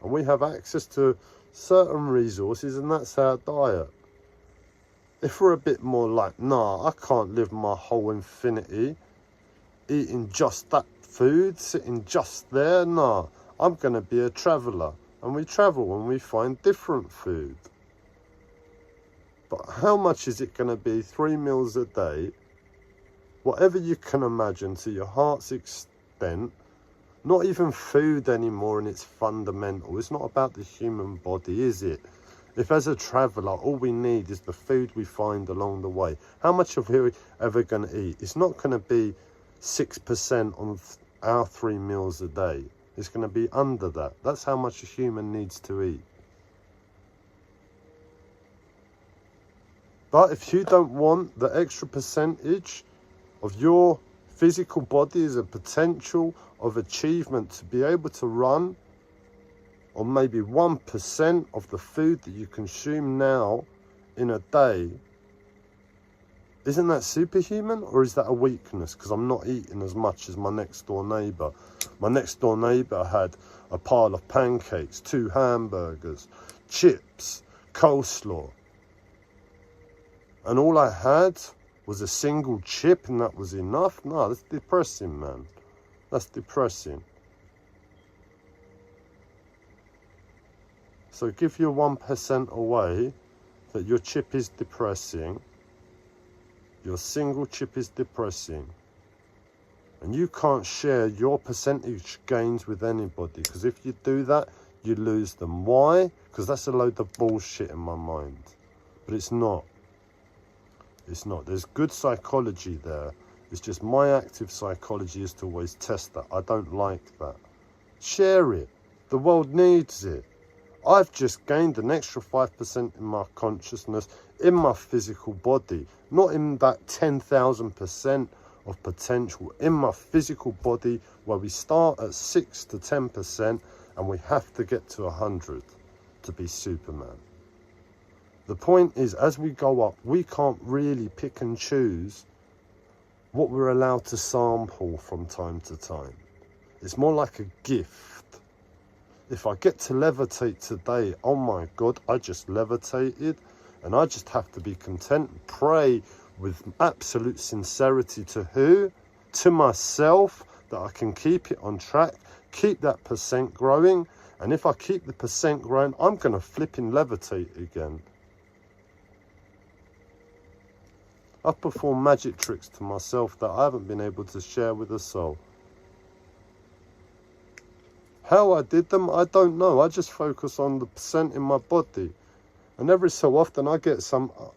And we have access to certain resources, and that's our diet. If we're a bit more like, nah, I can't live my whole infinity eating just that food, sitting just there, nah, I'm going to be a traveller. And we travel and we find different food. But how much is it going to be? 3 meals a day, whatever you can imagine to your heart's extent. Not even food anymore in its fundamental. It's not about the human body, is it? If as a traveller, all we need is the food we find along the way. How much of it are we ever going to eat? It's not going to be 6% on our 3 meals a day. It's going to be under that. That's how much a human needs to eat. But if you don't want the extra percentage of your physical body as a potential of achievement to be able to run on maybe 1% of the food that you consume now in a day, isn't that superhuman, or is that a weakness? Because I'm not eating as much as my next door neighbour. My next door neighbour had a pile of pancakes, 2 hamburgers, chips, coleslaw. And all I had was a single chip and that was enough? No, that's depressing, man. That's depressing. So give your 1% away that your chip is depressing. Your single chip is depressing. And you can't share your percentage gains with anybody, because if you do that, you lose them. Why? Because that's a load of bullshit in my mind. But it's not. It's not. There's good psychology there. It's just my active psychology is to always test that. I don't like that. Share it. The world needs it. I've just gained an extra 5% in my consciousness, in my physical body, not in that 10,000% of potential, in my physical body, where we start at 6 to 10% and we have to get to 100 to be Superman. The point is, as we go up, we can't really pick and choose what we're allowed to sample from time to time. It's more like a gift. If I get to levitate today, oh my God, I just levitated, and I just have to be content and pray with absolute sincerity to who? To myself, that I can keep it on track, keep that percent growing, and if I keep the percent growing, I'm going to flipping levitate again. I've performed magic tricks to myself that I haven't been able to share with a soul. How I did them, I don't know. I just focus on the percent in my body. And every so often I get a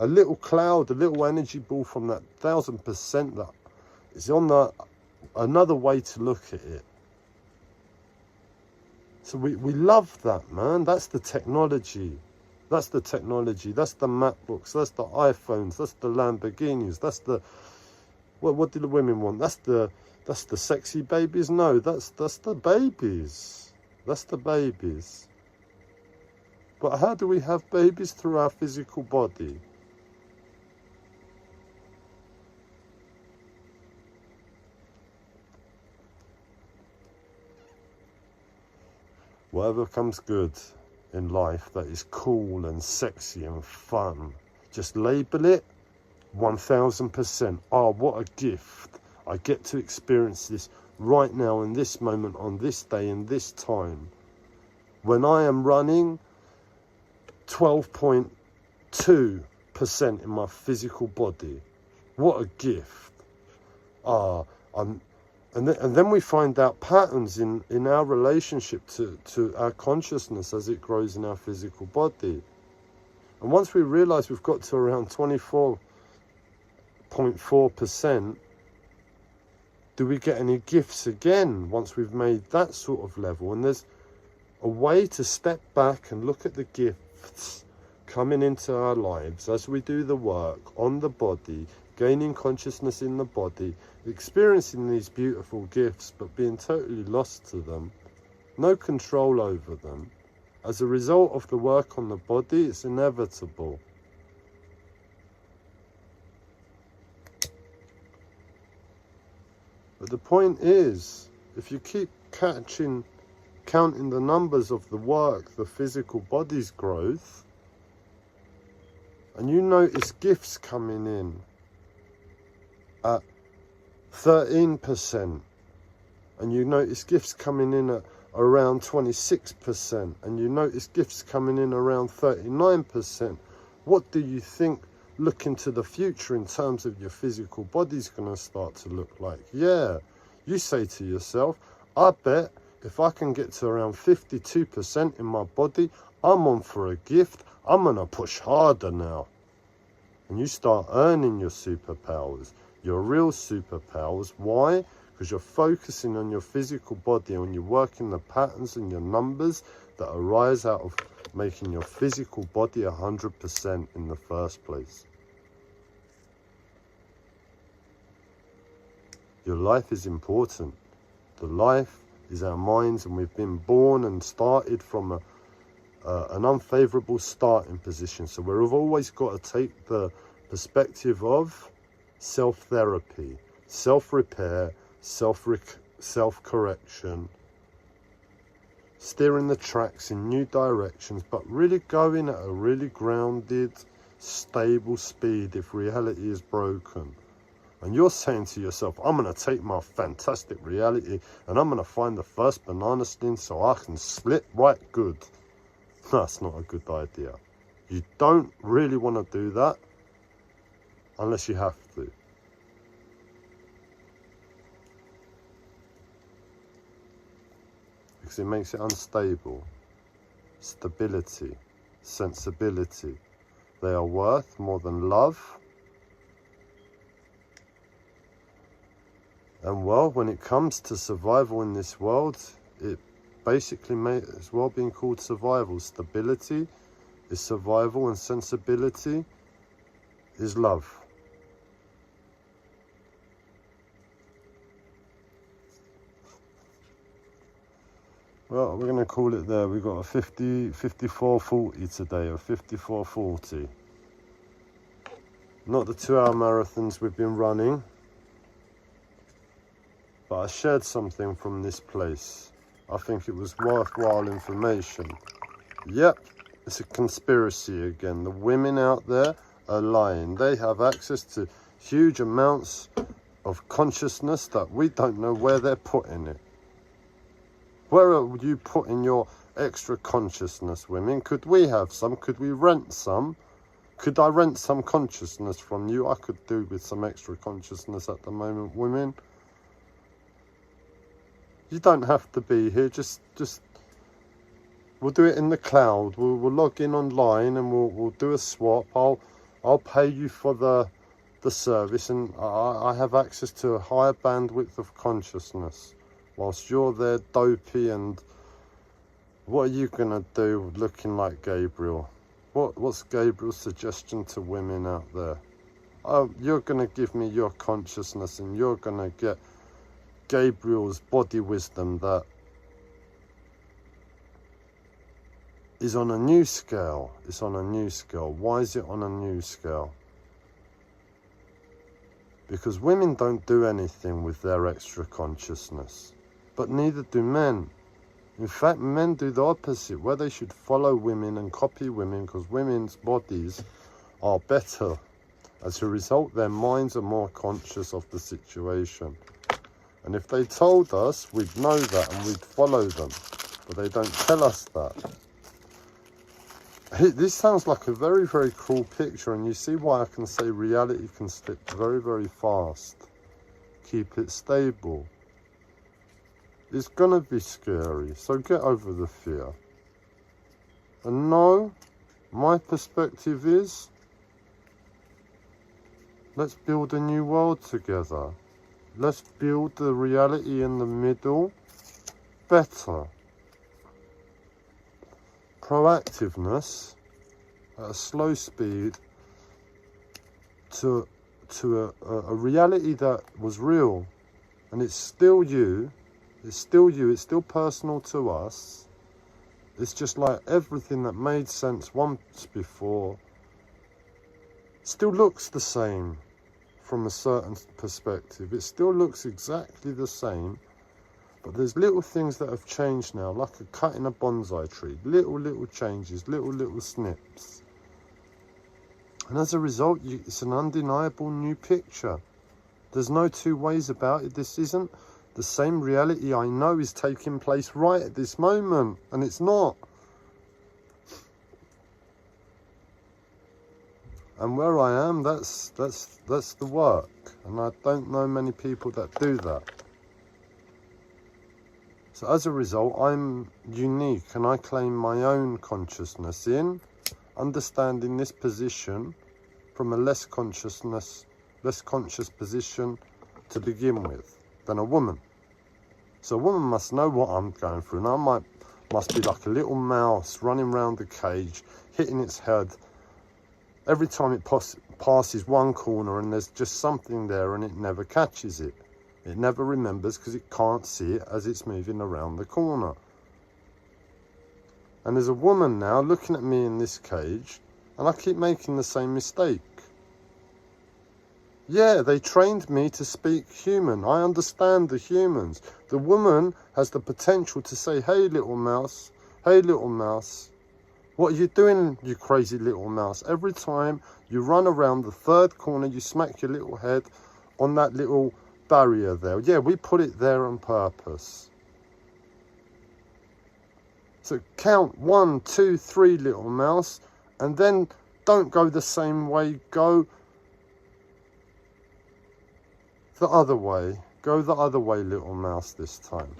little cloud, a little energy ball from that 1000% that is on another way to look at it. So we love that, man. That's the technology. That's the technology. That's the MacBooks. That's the iPhones. That's the Lamborghinis. That's the... What do the women want? That's the sexy babies? No, that's the babies. That's the babies. But how do we have babies? Through our physical body. Whatever comes good in life that is cool and sexy and fun, just label it 1000%. Oh, what a gift. I get to experience this right now in this moment, on this day, in this time. When I am running 12.2% in my physical body. What a gift. And then we find out patterns in our relationship to our consciousness as it grows in our physical body. And once we realize we've got to around 24.4%, do we get any gifts again once we've made that sort of level? And there's a way to step back and look at the gifts coming into our lives as we do the work on the body, gaining consciousness in the body, experiencing these beautiful gifts but being totally lost to them, no control over them. As a result of the work on the body, it's inevitable. But the point is, if you keep counting the numbers of the work, the physical body's growth, and you notice gifts coming in at 13%, and you notice gifts coming in at around 26%, and you notice gifts coming in around 39%, what do you think looking to the future in terms of your physical body's going to start to look like? Yeah, you say to yourself, I bet if I can get to around 52% in my body, I'm on for a gift. I'm going to push harder now. And you start earning your superpowers, your real superpowers. Why? Because you're focusing on your physical body and you're working the patterns and your numbers that arise out of making your physical body 100% in the first place. Your life is important. The life is our minds, and we've been born and started from an unfavorable starting position. So we've always got to take the perspective of self-therapy, self-repair, self-correction, steering the tracks in new directions, but really going at a really grounded, stable speed if reality is broken. And you're saying to yourself, I'm going to take my fantastic reality and I'm going to find the first banana skin so I can split right good. That's not a good idea. You don't really want to do that unless you have to. Because it makes it unstable. Stability, sensibility, they are worth more than love. And well, when it comes to survival in this world, it basically may as well be called survival. Stability is survival and sensibility is love. Well, we're going to call it there. We've got a 54:40 today, or 54:40. Not the 2-hour marathons we've been running, but I shared something from this place. I think it was worthwhile information. Yep, it's a conspiracy again. The women out there are lying. They have access to huge amounts of consciousness that we don't know where they're putting it. Where are you putting your extra consciousness, women? Could we have some? Could we rent some? Could I rent some consciousness from you? I could do with some extra consciousness at the moment, women. You don't have to be here. Just we'll do it in the cloud. We'll log in online and we'll do a swap. I'll pay you for the service, and I have access to a higher bandwidth of consciousness, whilst you're there dopey. And what are you gonna do looking like Gabriel? What's Gabriel's suggestion to women out there? Oh, you're gonna give me your consciousness, and you're gonna get Gabriel's body wisdom that is on a new scale. It's on a new scale. Why is it on a new scale? Because women don't do anything with their extra consciousness, but neither do men. In fact, men do the opposite, where they should follow women and copy women because women's bodies are better. As a result, their minds are more conscious of the situation. And if they told us, we'd know that and we'd follow them. But they don't tell us that. This sounds like a very, very cruel picture, and you see why I can say reality can slip very, very fast. Keep it stable. It's gonna be scary, so get over the fear. And no, my perspective is, let's build a new world together. Let's build the reality in the middle better. Proactiveness at a slow speed to a reality that was real, and it's still you. It's still you, it's still personal to us. It's just like everything that made sense once before still looks the same from a certain perspective. It still looks exactly the same, but there's little things that have changed now, like a cut in a bonsai tree. Little changes, little snips. And as a result, it's an undeniable new picture. There's no two ways about it. This isn't the same reality I know is taking place right at this moment, and it's not. And where I am, that's the work, and I don't know many people that do that. So as a result, I'm unique, and I claim my own consciousness in understanding this position from a less conscious position to begin with than a woman. So a woman must know what I'm going through, and I must be like a little mouse running around the cage, hitting its head every time it passes one corner, and there's just something there and it never catches it. It never remembers because it can't see it as it's moving around the corner. And there's a woman now looking at me in this cage, and I keep making the same mistake. Yeah, they trained me to speak human. I understand the humans. The woman has the potential to say, hey little mouse, what are you doing, you crazy little mouse? Every time you run around the third corner, you smack your little head on that little barrier there. Yeah, we put it there on purpose. So count 1, 2, 3, little mouse, and then don't go the same way, go the other way. Go the other way, little mouse, this time.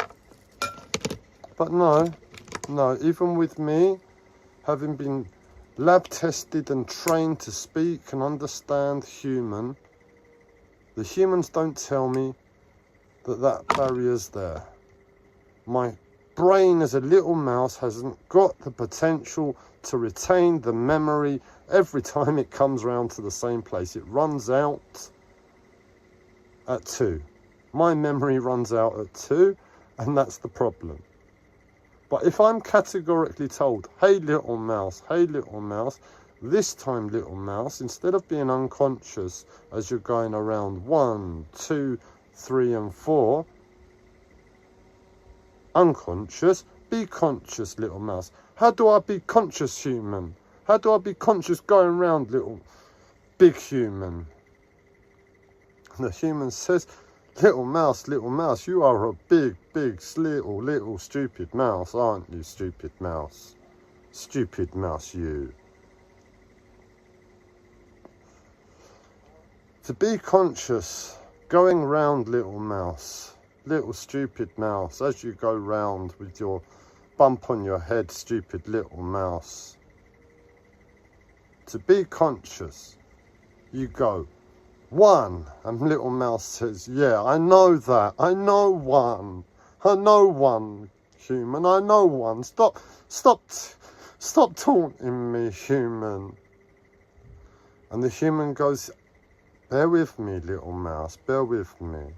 But no, even with me, having been lab tested and trained to speak and understand human, the humans don't tell me that barrier's there. My brain as a little mouse hasn't got the potential to retain the memory every time it comes round to the same place. It runs out at 2. My memory runs out at 2, and that's the problem. But if I'm categorically told, hey little mouse, this time little mouse, instead of being unconscious as you're going around 1, 2, 3 and 4, unconscious. Be conscious, little mouse. How do I be conscious, human? How do I be conscious going round, little big human? And the human says, little mouse, you are a big, little stupid mouse, aren't you, stupid mouse? Stupid mouse, you. To be conscious, going round, little mouse, little stupid mouse, as you go round with your bump on your head, stupid little mouse. To be conscious, you go, 1, and little mouse says, yeah, I know that, I know 1, human, I know 1, stop taunting me, human. And the human goes, bear with me, little mouse, bear with me.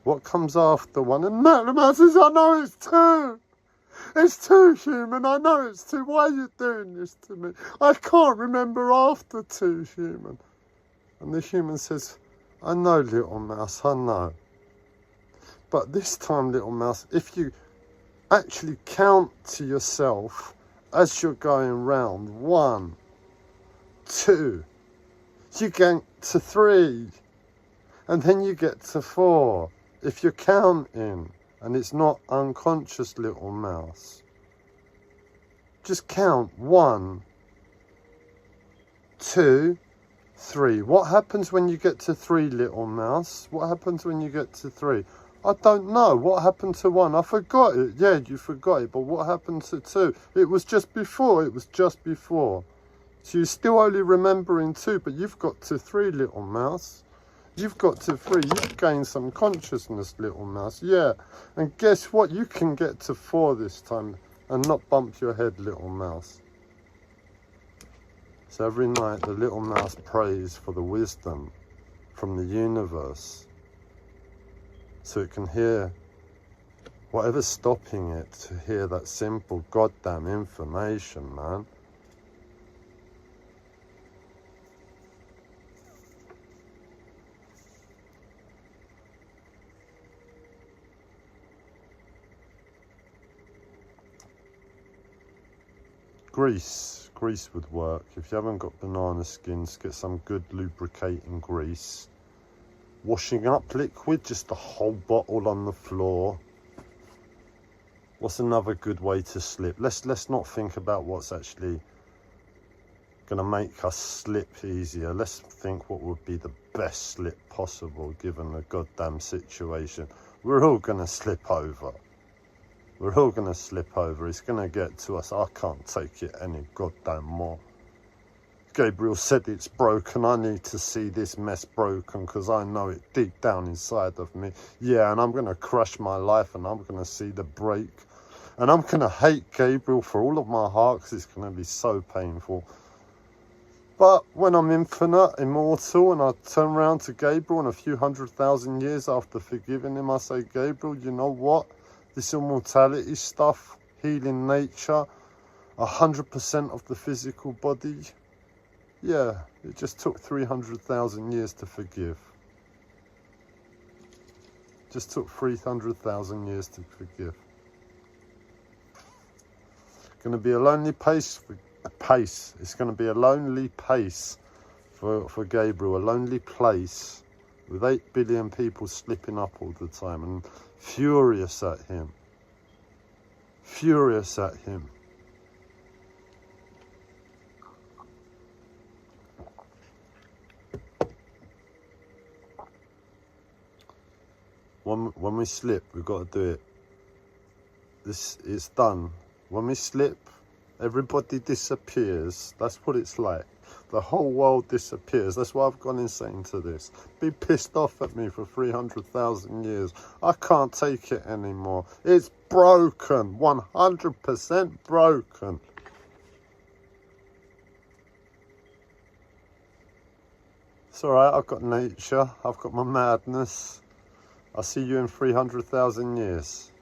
What comes after 1? And little mouse says, I know it's 2. It's 2, human, I know it's 2. Why are you doing this to me? I can't remember after 2, human. And the human says, I know, little mouse, I know. But this time, little mouse, if you actually count to yourself as you're going round, 1, 2, you get to 3, and then you get to 4. If you're counting, and it's not unconscious, little mouse, just count 1, 2, 3. What happens when you get to 3, little mouse? What happens when you get to 3? I don't know. What happened to 1? I forgot it. Yeah, you forgot it. But what happened to 2? It was just before. It was just before. So you're still only remembering 2, but you've got to 3, little mouse. You've got to 3. You've gained some consciousness, little mouse. Yeah. And guess what? You can get to 4 this time and not bump your head, little mouse. So every night the little mouse prays for the wisdom from the universe, so it can hear whatever's stopping it to hear that simple goddamn information, man. Grease would work. If you haven't got banana skins, get some good lubricating grease. Washing up liquid, just a whole bottle on the floor. What's another good way to slip? Let's not think about what's actually going to make us slip easier. Let's think what would be the best slip possible given the goddamn situation. We're all going to slip over. We're all going to slip over. It's going to get to us. I can't take it any goddamn more. Gabriel said it's broken. I need to see this mess broken because I know it deep down inside of me. Yeah, and I'm going to crush my life and I'm going to see the break. And I'm going to hate Gabriel for all of my heart because it's going to be so painful. But when I'm infinite, immortal, and I turn around to Gabriel and a few 100,000 years after forgiving him, I say, Gabriel, you know what? This immortality stuff, healing nature, 100% of the physical body. Yeah, it just took 300,000 years to forgive. Just took 300,000 years to forgive. Going to be a lonely pace. It's going to be a lonely pace for Gabriel, a lonely place with 8 billion people slipping up all the time and furious at him. Furious at him. When we slip, we've got to do it. This is done. When we slip, everybody disappears. That's what it's like. The whole world disappears. That's why I've gone insane to this. Be pissed off at me for 300,000 years. I can't take it anymore. It's broken. 100% broken. It's alright, I've got nature. I've got my madness. I'll see you in 300,000 years.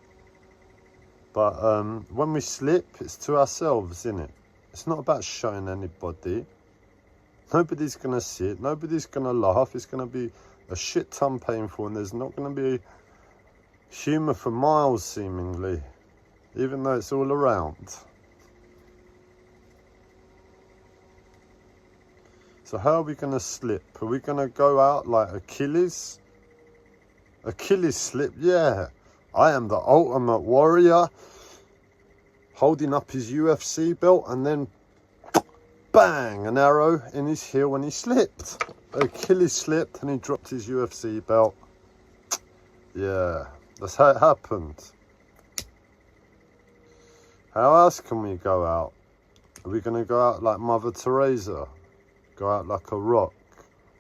But when we slip, it's to ourselves, isn't it? It's not about showing anybody. Nobody's going to see it. Nobody's going to laugh. It's going to be a shit ton painful, and there's not going to be Humour for miles, seemingly, even though it's all around. So how are we going to slip? Are we going to go out like Achilles? Achilles slip, yeah. I am the ultimate warrior, holding up his UFC belt, and then bang, an arrow in his heel, and he slipped. Achilles slipped and he dropped his UFC belt. Yeah, that's how it happened. How else can we go out? Are we going to go out like Mother Teresa? Go out like a rock?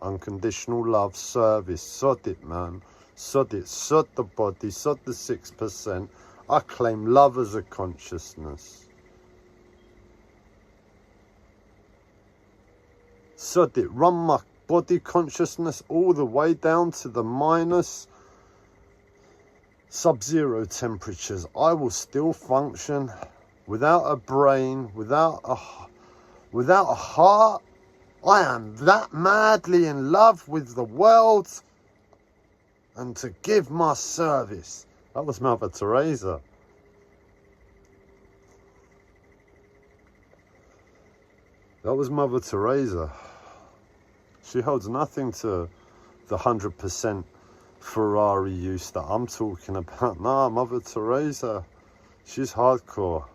Unconditional love, service. Sod it, man. Sod it. Sod the body. Sod the 6%. I claim love as a consciousness. Sod it. Run my body consciousness all the way down to the minus sub-zero temperatures. I will still function without a brain, without a heart. I am that madly in love with the world and to give my service. That was Mother Teresa. That was Mother Teresa. She holds nothing to the 100% Ferrari use that I'm talking about. Nah, Mother Teresa, she's hardcore.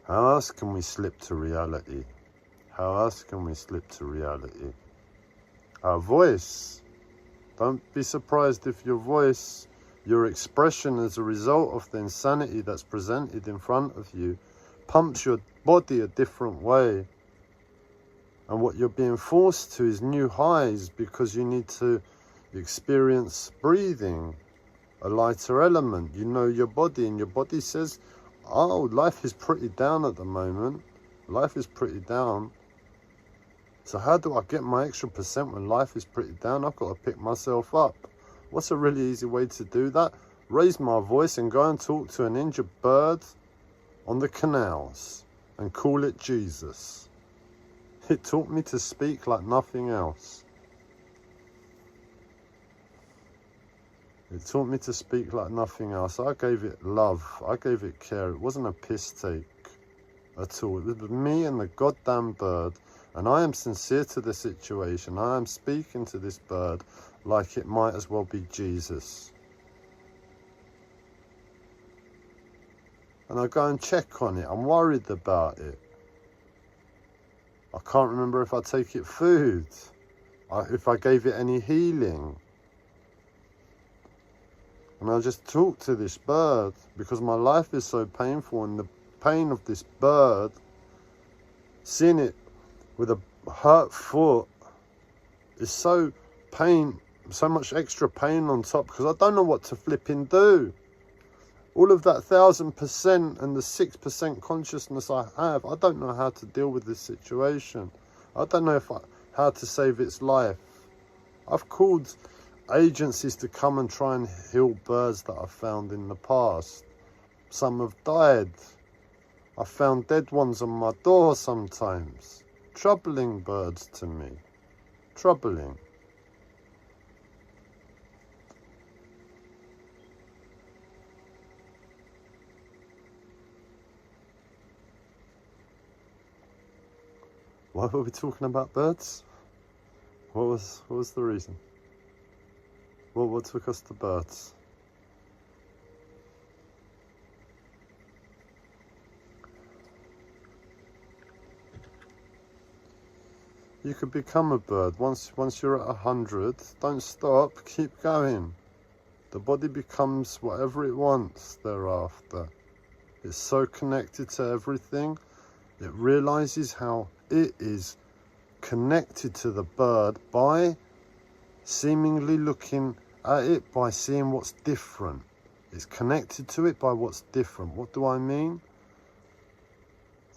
How else can we slip to reality? How else can we slip to reality? Our voice. Don't be surprised if your voice, your expression as a result of the insanity that's presented in front of you, pumps your body a different way. And what you're being forced to is new highs because you need to experience breathing, a lighter element. You know your body, and your body says, oh, life is pretty down at the moment. Life is pretty down. So how do I get my extra percent when life is pretty down? I've got to pick myself up. What's a really easy way to do that? Raise my voice and go and talk to an injured bird on the canals and call it Jesus. It taught me to speak like nothing else. It taught me to speak like nothing else. I gave it love. I gave it care. It wasn't a piss take at all. It was me and the goddamn bird. And I am sincere to the situation. I am speaking to this bird like it might as well be Jesus. And I go and check on it. I'm worried about it. I can't remember if I take it food, if I gave it any healing. And I just talk to this bird because my life is so painful, and the pain of this bird, seeing it with a hurt foot, is so much extra pain on top, because I don't know what to flipping do. All of that 1,000% and the 6% consciousness I have, I don't know how to deal with this situation. I don't know how to save its life. I've called agencies to come and try and heal birds that I've found in the past. Some have died. I found dead ones on my door sometimes. Troubling birds to me. Troubling. Why were we talking about birds? What was the reason? What took us to birds? You could become a bird. Once you're at 100, don't stop, keep going. The body becomes whatever it wants thereafter. It's so connected to everything. It realizes how it is connected to the bird by seemingly looking at it, by seeing what's different. It's connected to it by what's different. What do I mean?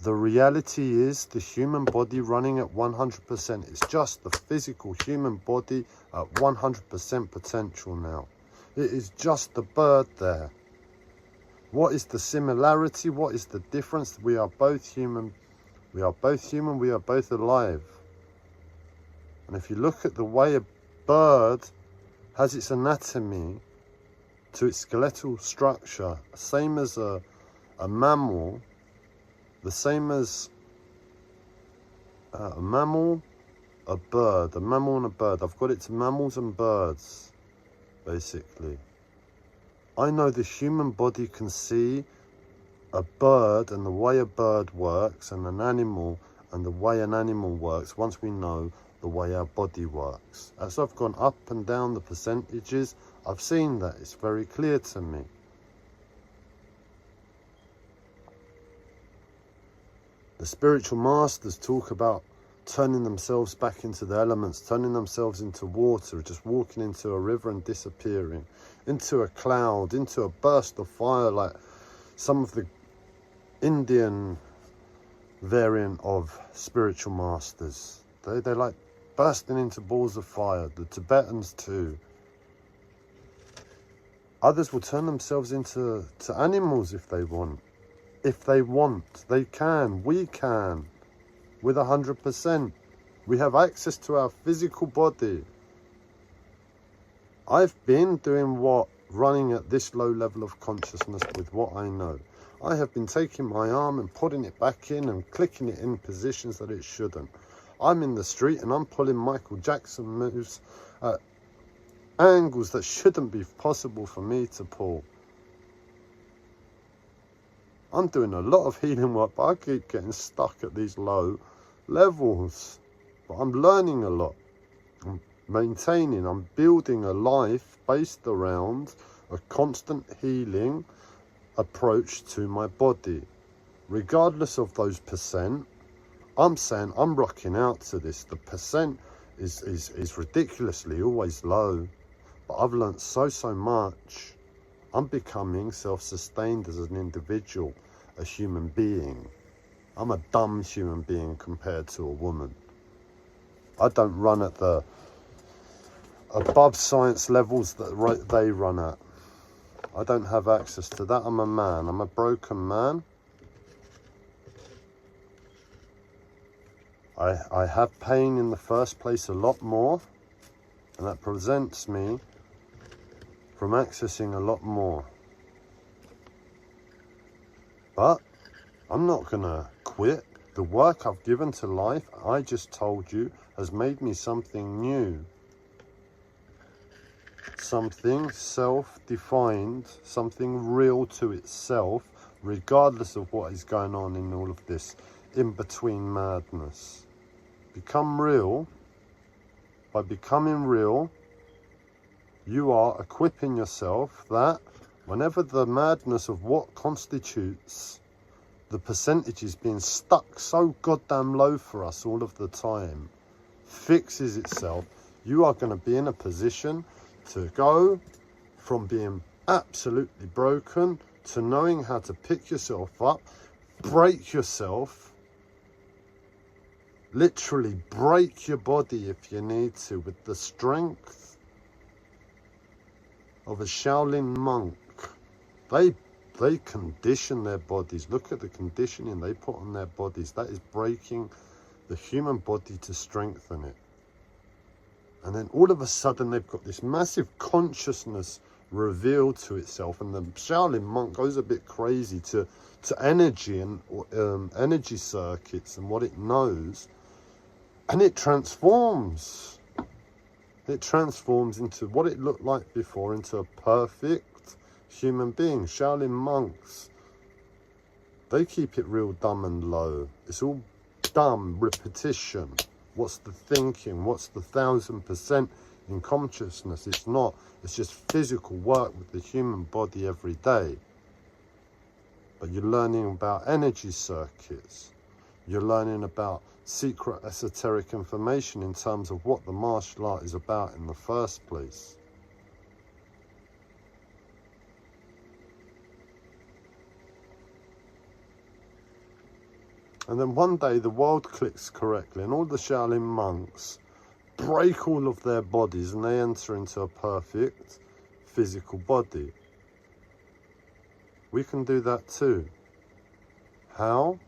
The reality is the human body running at 100%. It's just the physical human body at 100% potential now. It is just the bird there. What is the similarity? What is the difference? We are both human. We are both human. We are both alive. And if you look at the way a bird has its anatomy to its skeletal structure, same as a mammal, the same as a mammal, a bird, a mammal and a bird. I've got it to mammals and birds, basically. I know the human body can see a bird and the way a bird works, and an animal and the way an animal works, once we know the way our body works. As I've gone up and down the percentages, I've seen that. It's very clear to me. The spiritual masters talk about turning themselves back into the elements, turning themselves into water, just walking into a river and disappearing, into a cloud, into a burst of fire, like some of the Indian variant of spiritual masters. They like bursting into balls of fire. The Tibetans too. Others will turn themselves into animals if they want. If they want, they can. We can. With 100%. We have access to our physical body. I've been doing running at this low level of consciousness with what I know. I have been taking my arm and putting it back in and clicking it in positions that it shouldn't. I'm in the street and I'm pulling Michael Jackson moves at angles that shouldn't be possible for me to pull. I'm doing a lot of healing work, but I keep getting stuck at these low levels. But I'm learning a lot. I'm maintaining, I'm building a life based around a constant healing approach to my body. Regardless of those percent, I'm saying I'm rocking out to this. The percent is ridiculously always low. But I've learnt so much. I'm becoming self-sustained as an individual, a human being. I'm a dumb human being compared to a woman. I don't run at the above science levels that they run at. I don't have access to that. I'm a man. I'm a broken man. I have pain in the first place a lot more, and that prevents me from accessing a lot more. But I'm not gonna quit. The work I've given to life, I just told you, has made me something new. Something self-defined, something real to itself, regardless of what is going on in all of this in-between madness. Become real. By becoming real, you are equipping yourself that whenever the madness of what constitutes the percentages being stuck so goddamn low for us all of the time fixes itself, you are going to be in a position to go from being absolutely broken to knowing how to pick yourself up, break yourself, literally break your body if you need to, with the strength of a Shaolin monk. They condition their bodies. Look at the conditioning they put on their bodies. That is breaking the human body to strengthen it. And then all of a sudden they've got this massive consciousness revealed to itself, and the Shaolin monk goes a bit crazy to energy and energy circuits and what it knows, and it transforms. It transforms into what it looked like before, into a perfect human being. Shaolin monks, they keep it real dumb and low. It's all dumb repetition. What's the thinking? What's the 1000% in consciousness? It's not. It's just physical work with the human body every day. But you're learning about energy circuits. You're learning about secret esoteric information in terms of what the martial art is about in the first place. And then one day the world clicks correctly and all the Shaolin monks break all of their bodies and they enter into a perfect physical body. We can do that too. How?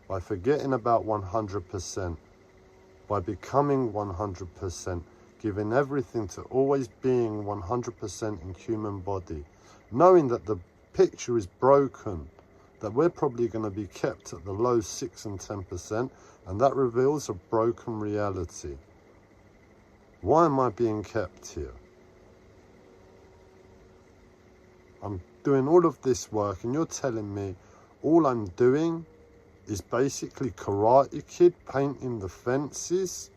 By forgetting about 100%. by becoming 100%, giving everything to always being 100% in human body, knowing that the picture is broken, that we're probably going to be kept at the low 6 and 10%, and that reveals a broken reality. Why am I being kept here? I'm doing all of this work and you're telling me all I'm doing is basically Karate Kid, painting the fences,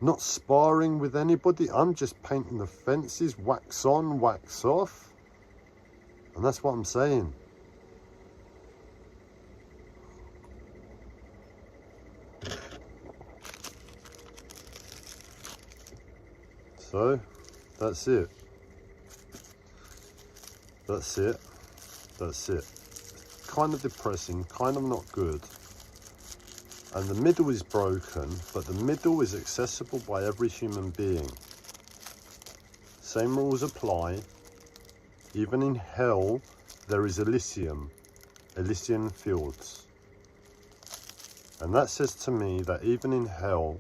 not sparring with anybody. I'm just painting the fences, wax on, wax off. And that's what I'm saying. So, that's it. That's it. That's it. Kind of depressing, kind of not good. And the middle is broken, but the middle is accessible by every human being. Same rules apply. Even in hell, there is Elysium fields. And that says to me that even in hell,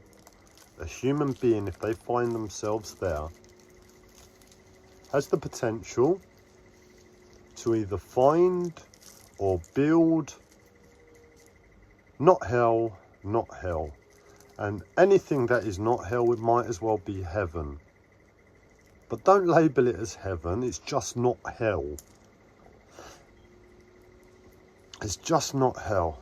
a human being, if they find themselves there, has the potential to either find or build not hell, not hell. And anything that is not hell, it might as well be heaven. But don't label it as heaven, it's just not hell. It's just not hell.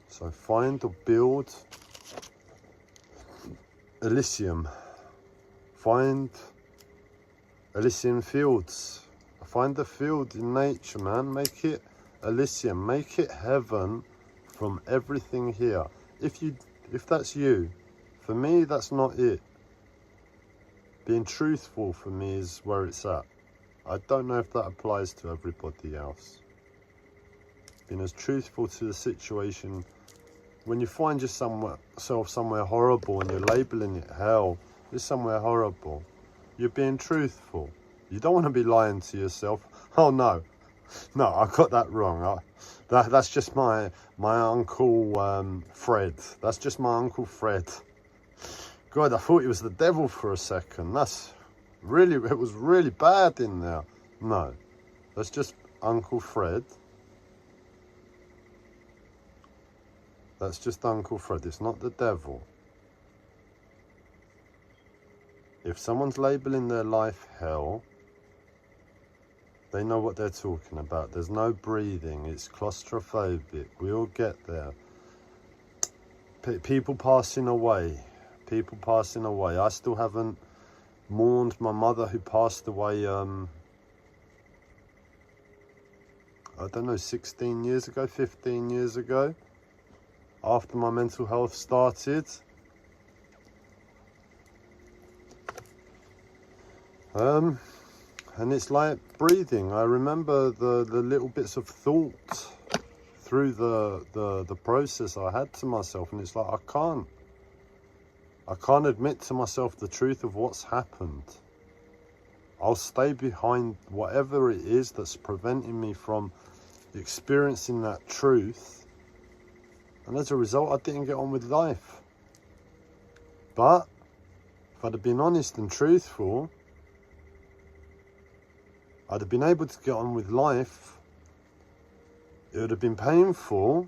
So find or build Elysium. Find Elysium fields. Find the field in nature, man. Make it Elysium. Make it heaven from everything here. If that's you, for me, that's not it. Being truthful for me is where it's at. I don't know if that applies to everybody else. Being as truthful to the situation. When you find yourself somewhere horrible and you're labeling it hell, it's somewhere horrible. You're being truthful. You don't want to be lying to yourself. Oh no, I got that wrong. That's just my uncle Fred. That's just my uncle Fred. God, I thought it was the devil for a second. It was really bad in there. No, that's just Uncle Fred. That's just Uncle Fred. It's not the devil. If someone's labeling their life hell, they know what they're talking about. There's no breathing. It's claustrophobic. We all get there. People passing away. People passing away. I still haven't mourned my mother who passed away, I don't know, 16 years ago, 15 years ago, after my mental health started. And it's like breathing. I remember the little bits of thought through the process I had to myself, and it's like I can't admit to myself the truth of what's happened. I'll stay behind whatever it is that's preventing me from experiencing that truth, and as a result I didn't get on with life. But if I'd have been honest and truthful, I'd have been able to get on with life. It would have been painful,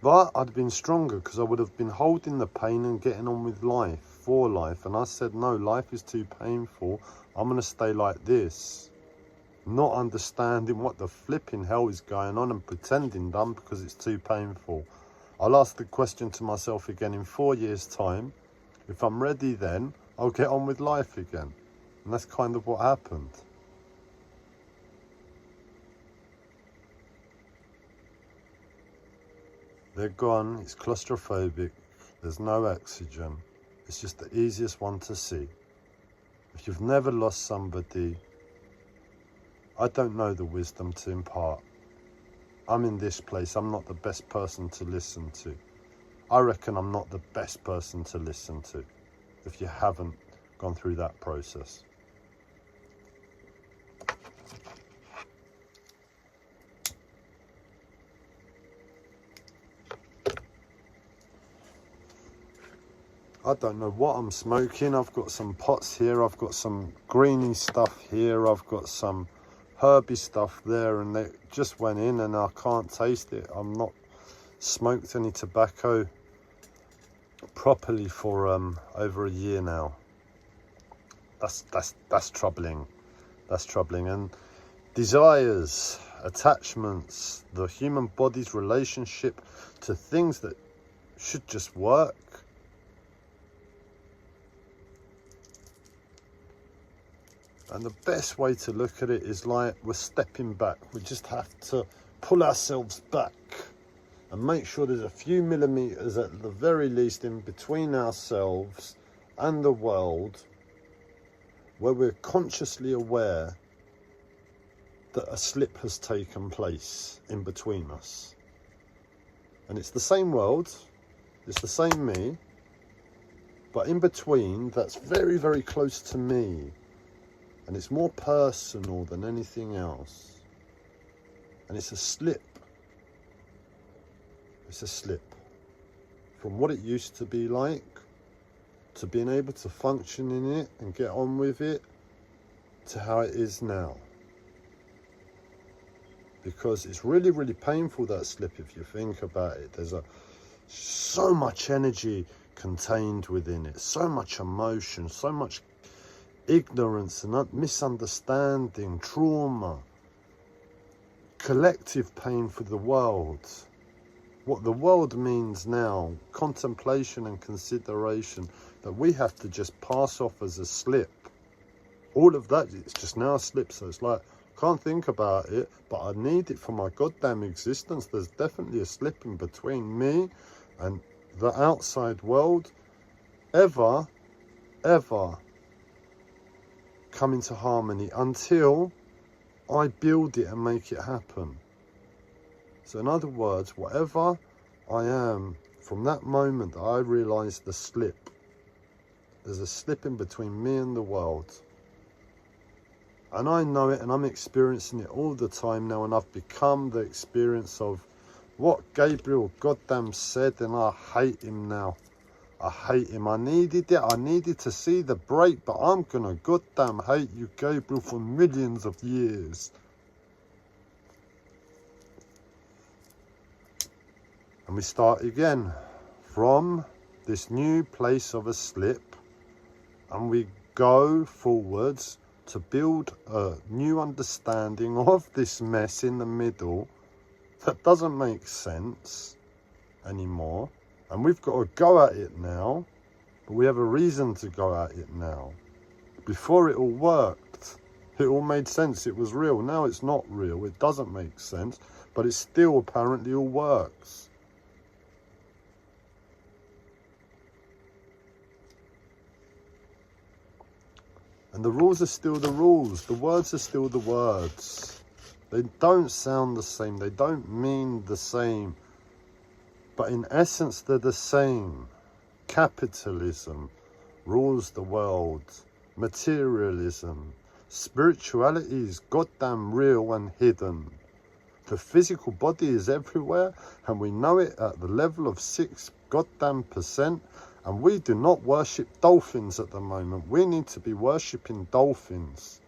but I'd have been stronger because I would have been holding the pain and getting on with life, for life. And I said, no, life is too painful. I'm going to stay like this. Not understanding what the flipping hell is going on and pretending dumb because it's too painful. I'll ask the question to myself again in 4 years' time. If I'm ready then, I'll get on with life again. And that's kind of what happened. They're gone, it's claustrophobic, there's no oxygen. It's just the easiest one to see. If you've never lost somebody, I don't know the wisdom to impart. I'm in this place, I'm not the best person to listen to. I reckon I'm not the best person to listen to if you haven't gone through that process. I don't know what I'm smoking. I've got some pots here, I've got some greeny stuff here, I've got some herby stuff there, and they just went in and I can't taste it. I'm not smoked any tobacco properly for over a year now. That's troubling. That's troubling. And desires, attachments, the human body's relationship to things that should just work. And the best way to look at it is like we're stepping back. We just have to pull ourselves back and make sure there's a few millimeters at the very least in between ourselves and the world, where we're consciously aware that a slip has taken place in between us. And it's the same world, it's the same me, but in between, that's very, very close to me. And it's more personal than anything else. And it's a slip. It's a slip from what it used to be like to being able to function in it and get on with it to how it is now. Because it's really, really painful, that slip, if you think about it. There's so much energy contained within it, so much emotion, so much ignorance and misunderstanding, trauma, collective pain for the world. What the world means now, contemplation and consideration, that we have to just pass off as a slip. All of that, it's just now a slip. So it's like, I can't think about it, but I need it for my goddamn existence. There's definitely a slip in between me and the outside world. Ever come into harmony until I build it and make it happen. So in other words, whatever I am, from that moment that I realise the slip, there's a slip in between me and the world. And I know it, and I'm experiencing it all the time now, and I've become the experience of what Gabriel goddamn said, and I hate him now. I hate him. I needed it. I needed to see the break, but I'm gonna goddamn hate you, Gabriel, for millions of years. And we start again from this new place of a slip, and we go forwards to build a new understanding of this mess in the middle that doesn't make sense anymore. And we've got to go at it now, but we have a reason to go at it now. Before it all worked, it all made sense, it was real. Now it's not real, it doesn't make sense, but it still apparently all works. And the rules are still the rules, the words are still the words. They don't sound the same, they don't mean the same. But in essence, they're the same. Capitalism rules the world. Materialism. Spirituality is goddamn real and hidden. The physical body is everywhere, and we know it at the level of 6 goddamn %. And we do not worship dolphins at the moment. We need to be worshipping dolphins.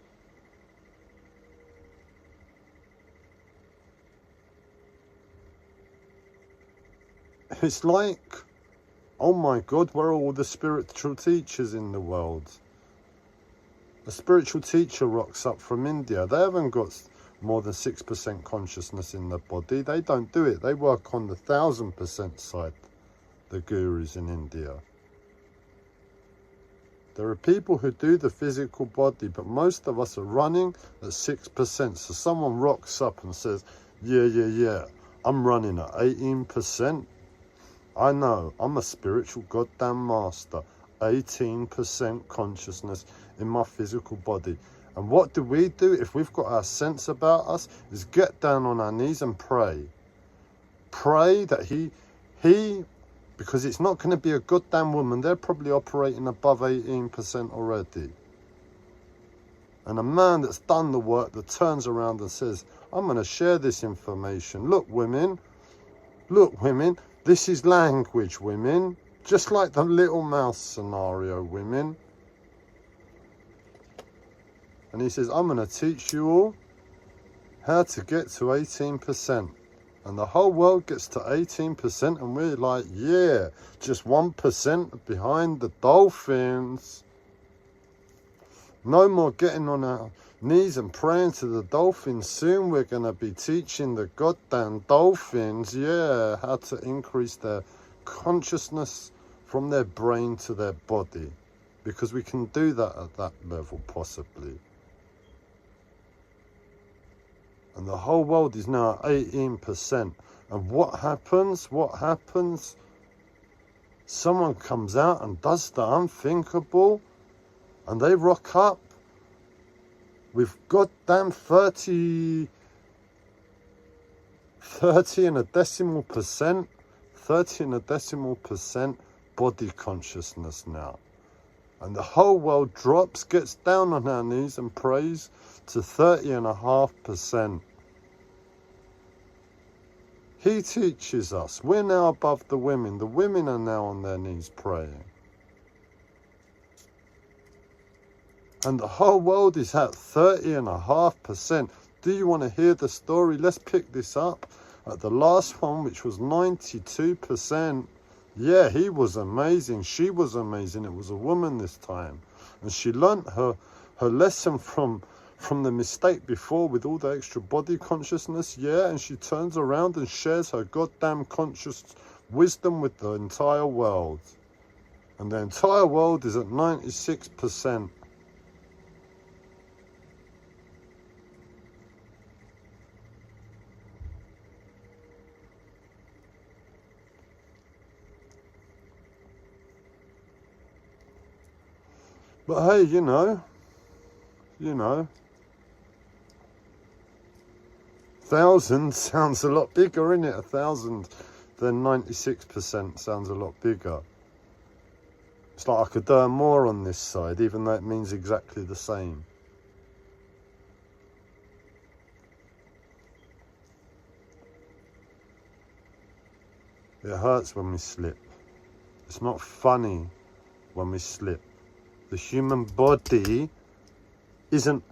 It's like, oh my God, where are all the spiritual teachers in the world? A spiritual teacher rocks up from India. They haven't got more than 6% consciousness in their body. They don't do it. They work on the 1000% side, the gurus in India. There are people who do the physical body, but most of us are running at 6%. So someone rocks up and says, yeah, I'm running at 18%. I know, I'm a spiritual goddamn master. 18% consciousness in my physical body. And what do? If we've got our sense about us, is get down on our knees and pray. Pray that he, because it's not going to be a goddamn woman. They're probably operating above 18% already. And a man that's done the work that turns around and says, I'm going to share this information. Look, women, this is language, women. Just like the little mouse scenario, women. And he says, I'm going to teach you all how to get to 18%. And the whole world gets to 18%, and we're like, yeah, just 1% behind the dolphins. No more getting on our knees and praying to the dolphins. Soon we're going to be teaching the goddamn dolphins, yeah, how to increase their consciousness from their brain to their body. Because we can do that at that level, possibly. And the whole world is now at 18%. And what happens? What happens? Someone comes out and does the unthinkable, and they rock up with goddamn 30 and a decimal percent body consciousness now. And the whole world drops, gets down on our knees and prays to 30.5%. He teaches us. We're now above the women. The women are now on their knees praying. And the whole world is at 30.5%. Do you want to hear the story? Let's pick this up at the last one, which was 92%. Yeah, he was amazing. She was amazing. It was a woman this time. And she learnt her lesson from the mistake before with all the extra body consciousness. Yeah, and she turns around and shares her goddamn conscious wisdom with the entire world. And the entire world is at 96%. But hey, you know, 1,000 sounds a lot bigger, innit? 1,000 than 96% sounds a lot bigger. It's like I could earn more on this side, even though it means exactly the same. It hurts when we slip. It's not funny when we slip. The human body isn't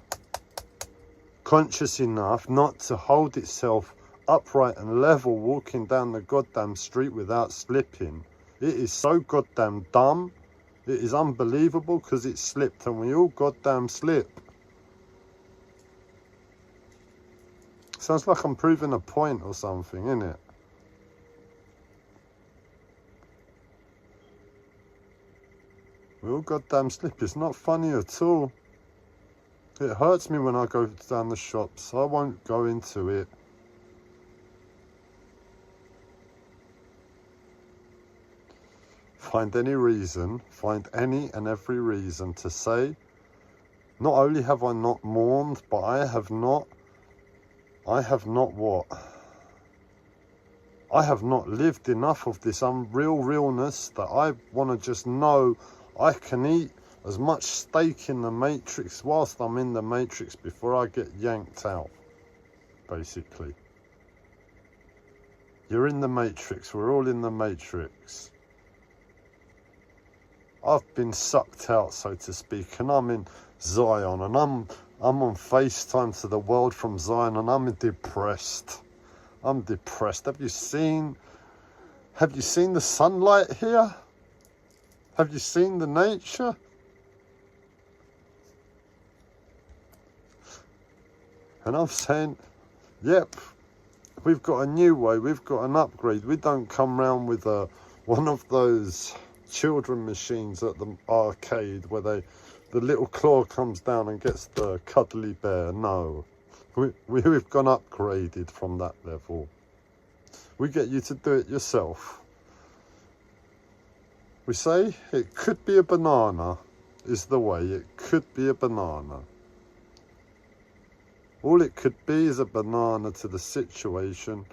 conscious enough not to hold itself upright and level walking down the goddamn street without slipping. It is so goddamn dumb. It is unbelievable because it slipped, and we all goddamn slip. Sounds like I'm proving a point or something, innit? We all goddamn slip. It's not funny at all. It hurts me when I go down the shops. I won't go into it. Find any and every reason to say, not only have I not mourned, but I have not what? I have not lived enough of this unreal realness that I want to just know I can eat as much steak in the Matrix whilst I'm in the Matrix before I get yanked out, basically. You're in the Matrix. We're all in the Matrix. I've been sucked out, so to speak, and I'm in Zion, and I'm on FaceTime to the world from Zion, and I'm depressed. I'm depressed. Have you seen the sunlight here? Have you seen the nature? And I'm saying, yep, we've got a new way, we've got an upgrade. We don't come round with one of those children machines at the arcade where the little claw comes down and gets the cuddly bear. No, we've gone upgraded from that level. We get you to do it yourself. We say it could be a banana is the way. It could be a banana. All it could be is a banana to the situation,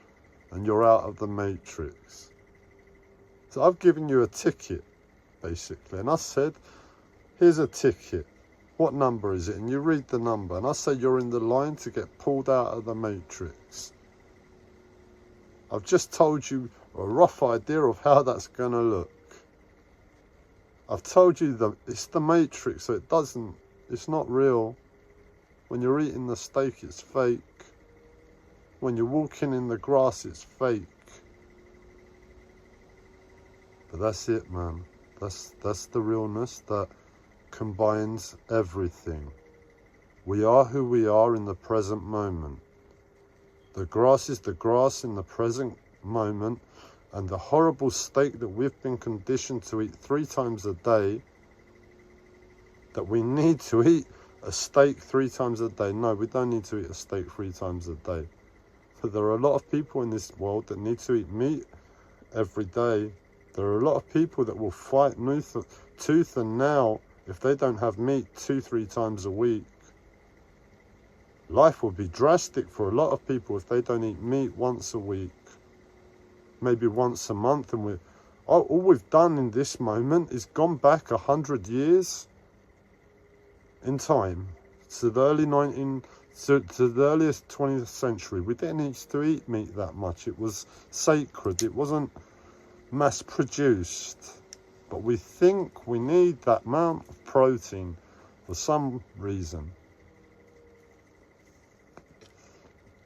and you're out of the Matrix. So I've given you a ticket, basically, and I said, here's a ticket. What number is it? And you read the number, and I say you're in the line to get pulled out of the Matrix. I've just told you a rough idea of how that's going to look. I've told you that it's the Matrix, so it's not real. When you're eating the steak, it's fake. When you're walking in the grass, it's fake. But that's it, man. That's the realness that combines everything. We are who we are in the present moment. The grass is the grass in the present moment, and the horrible steak that we've been conditioned to eat 3 times a day, that we need to eat a steak 3 times a day. No, we don't need to eat a steak 3 times a day. But there are a lot of people in this world that need to eat meat every day. There are a lot of people that will fight tooth and nail if they don't have meat 2-3 times a week. Life will be drastic for a lot of people if they don't eat meat once a week, maybe once a month. And all we've done in this moment is gone back 100 years in time to the earliest 20th century. We didn't used to eat meat that much. It was sacred. It wasn't mass produced. But we think we need that amount of protein for some reason.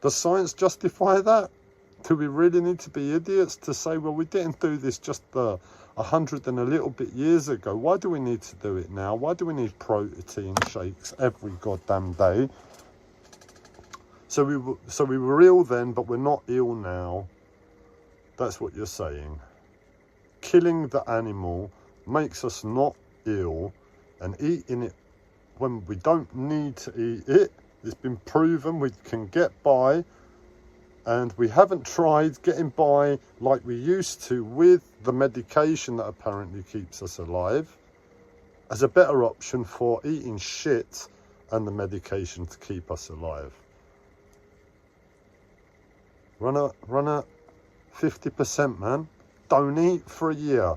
Does science justify that? Do we really need to be idiots to say, well, we didn't do this just 100 and a little bit years ago. Why do we need to do it now? Why do we need protein shakes every goddamn day? So we were ill then, but we're not ill now. That's what you're saying. Killing the animal makes us not ill, and eating it when we don't need to eat it, it's been proven we can get by, and we haven't tried getting by like we used to with the medication that apparently keeps us alive as a better option for eating shit and the medication to keep us alive. Run at 50%, man. Don't eat for a year.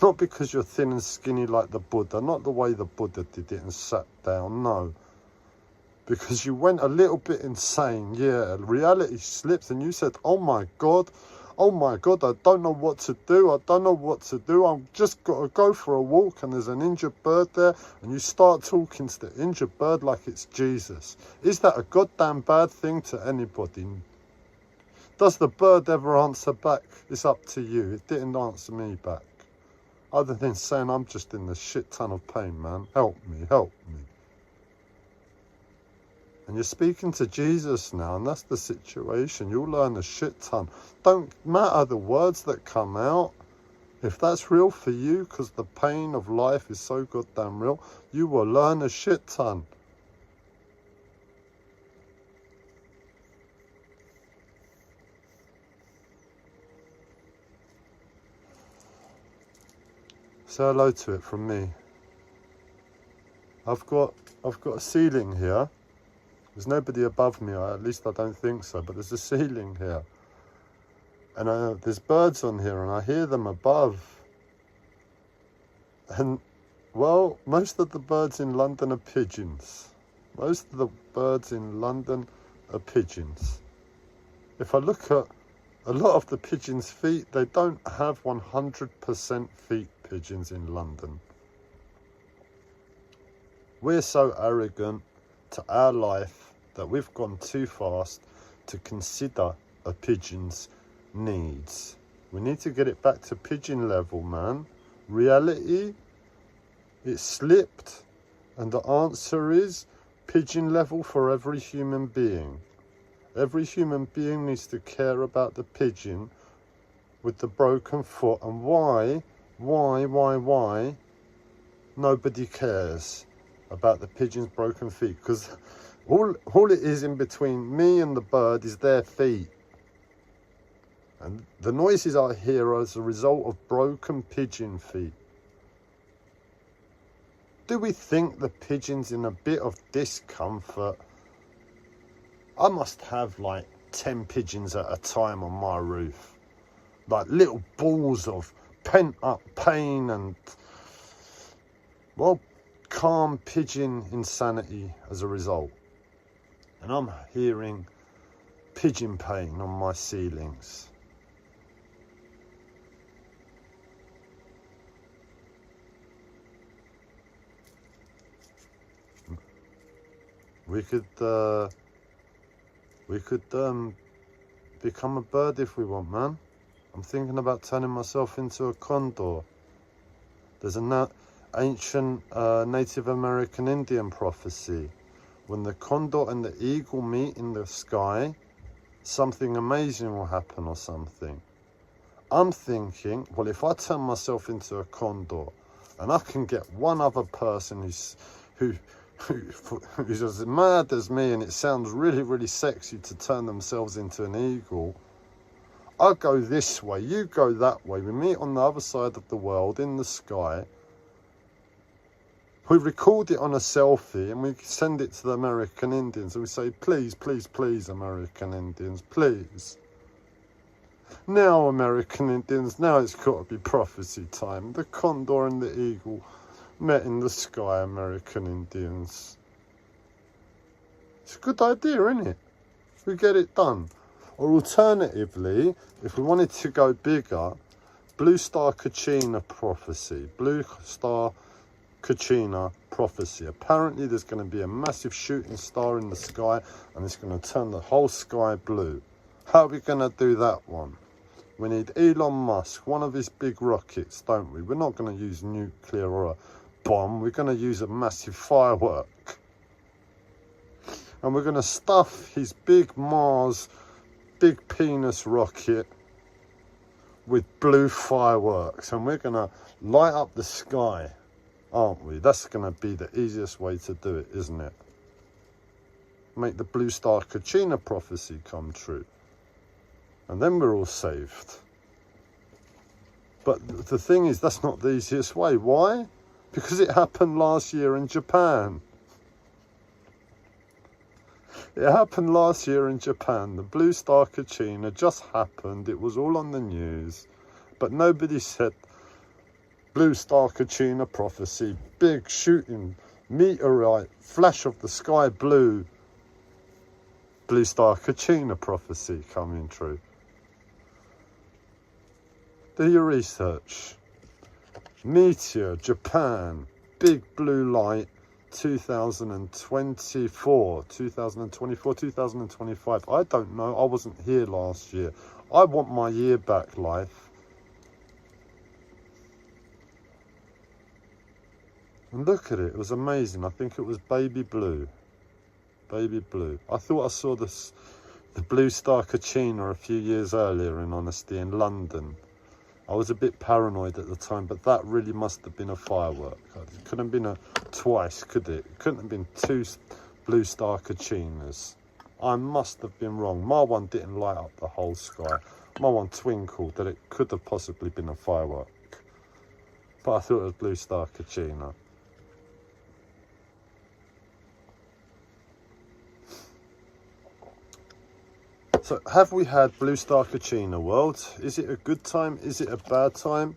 Not because you're thin and skinny like the Buddha, not the way the Buddha did it and sat down, no. Because you went a little bit insane, yeah. Reality slipped and you said, oh my God, I don't know what to do. I've just got to go for a walk and there's an injured bird there, and you start talking to the injured bird like it's Jesus. Is that a goddamn bad thing to anybody? Does the bird ever answer back? It's up to you. It didn't answer me back. Other than saying, I'm just in the shit ton of pain, man. Help me. And you're speaking to Jesus now, and that's the situation. You'll learn a shit ton. Don't matter the words that come out. If that's real for you, because the pain of life is so goddamn real, you will learn a shit ton. Say hello to it from me. I've got a ceiling here. There's nobody above me, or at least I don't think so, but there's a ceiling here. And there's birds on here, and I hear them above. And, well, most of the birds in London are pigeons. If I look at a lot of the pigeons' feet, they don't have 100% feet pigeons in London. We're so arrogant to our life that we've gone too fast to consider a pigeon's needs. We need to get it back to pigeon level, man. Reality, it slipped, and the answer is pigeon level for every human being. Every human being needs to care about the pigeon with the broken foot. And why? Nobody cares about the pigeon's broken feet, because all it is in between me and the bird is their feet. And the noises I hear are as a result of broken pigeon feet. Do we think the pigeon's in a bit of discomfort? I must have like 10 pigeons at a time on my roof. Like little balls of pent up pain and, well, calm pigeon insanity as a result. And I'm hearing pigeon pain on my ceilings. We could become a bird if we want, man. I'm thinking about turning myself into a condor. There's an ancient Native American Indian prophecy. When the condor and the eagle meet in the sky, something amazing will happen or something. I'm thinking, well, if I turn myself into a condor and I can get one other person who's as mad as me, and it sounds really, really sexy to turn themselves into an eagle, I'll go this way, you go that way. We meet on the other side of the world in the sky. We record it on a selfie and we send it to the American Indians and we say, please, please, please, American Indians, please. Now, American Indians, now it's got to be prophecy time. The condor and the eagle met in the sky, American Indians. It's a good idea, isn't it? We get it done. Or alternatively, if we wanted to go bigger, Blue Star Kachina prophecy. Blue Star Kachina prophecy. Apparently there's going to be a massive shooting star in the sky and it's going to turn the whole sky blue. How are we going to do that one? We need Elon Musk, one of his big rockets, don't we? We're not going to use nuclear or a bomb. We're going to use a massive firework. And we're going to stuff his big Mars, big penis rocket with blue fireworks. And we're going to light up the sky, aren't we? That's going to be the easiest way to do it, isn't it? Make the Blue Star Kachina prophecy come true. And then we're all saved. But the thing is, that's not the easiest way. Why? Because it happened last year in Japan. It happened last year in Japan. The Blue Star Kachina just happened. It was all on the news. But nobody said Blue Star Kachina prophecy, big shooting meteorite, flash of the sky blue. Blue Star Kachina prophecy coming true. Do your research. Meteor, Japan, big blue light, 2024, 2025. I don't know. I wasn't here last year. I want my year back, life. And look at it. It was amazing. I think it was baby blue. Baby blue. I thought I saw the Blue Star Kachina a few years earlier, in honesty, in London. I was a bit paranoid at the time, but that really must have been a firework. It couldn't have been twice, could it? It couldn't have been two Blue Star Kachinas. I must have been wrong. My one didn't light up the whole sky. My one twinkled that it could have possibly been a firework. But I thought it was Blue Star Kachina. So, have we had Blue Star Kachina, world? Is it a good time? Is it a bad time?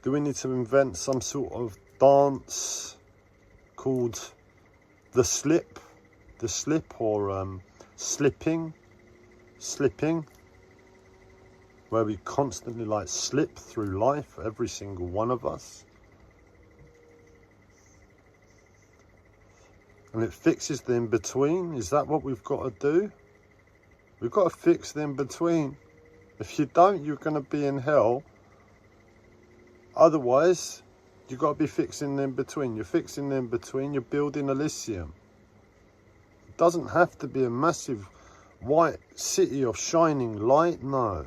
Do we need to invent some sort of dance called the slip? The slip, or slipping? Slipping? Where we constantly like slip through life, every single one of us. And it fixes the in-between. Is that what we've got to do? We've got to fix the in-between. If you don't, you're going to be in hell. Otherwise, you've got to be fixing the in-between. You're fixing the in-between, you're building Elysium. It doesn't have to be a massive white city of shining light, no.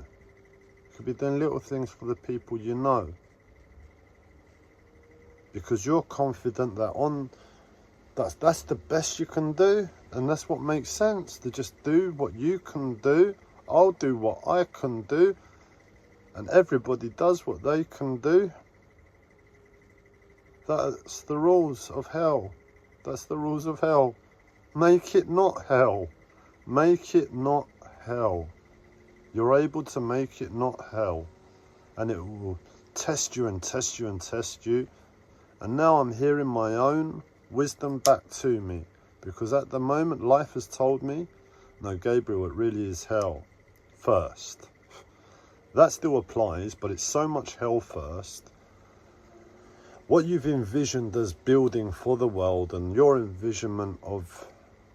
It could be doing little things for the people you know. Because you're confident that that's the best you can do, and that's what makes sense, to just do what you can do. I'll do what I can do, and everybody does what they can do. That's the rules of hell. That's the rules of hell. Make it not hell. Make it not hell. You're able to make it not hell, and it will test you and test you and test you. And now I'm hearing my own wisdom back to me, because at the moment life has told me, no, Gabriel, it really is hell first. That still applies, but it's so much hell first. what you've envisioned as building for the world and your envisionment of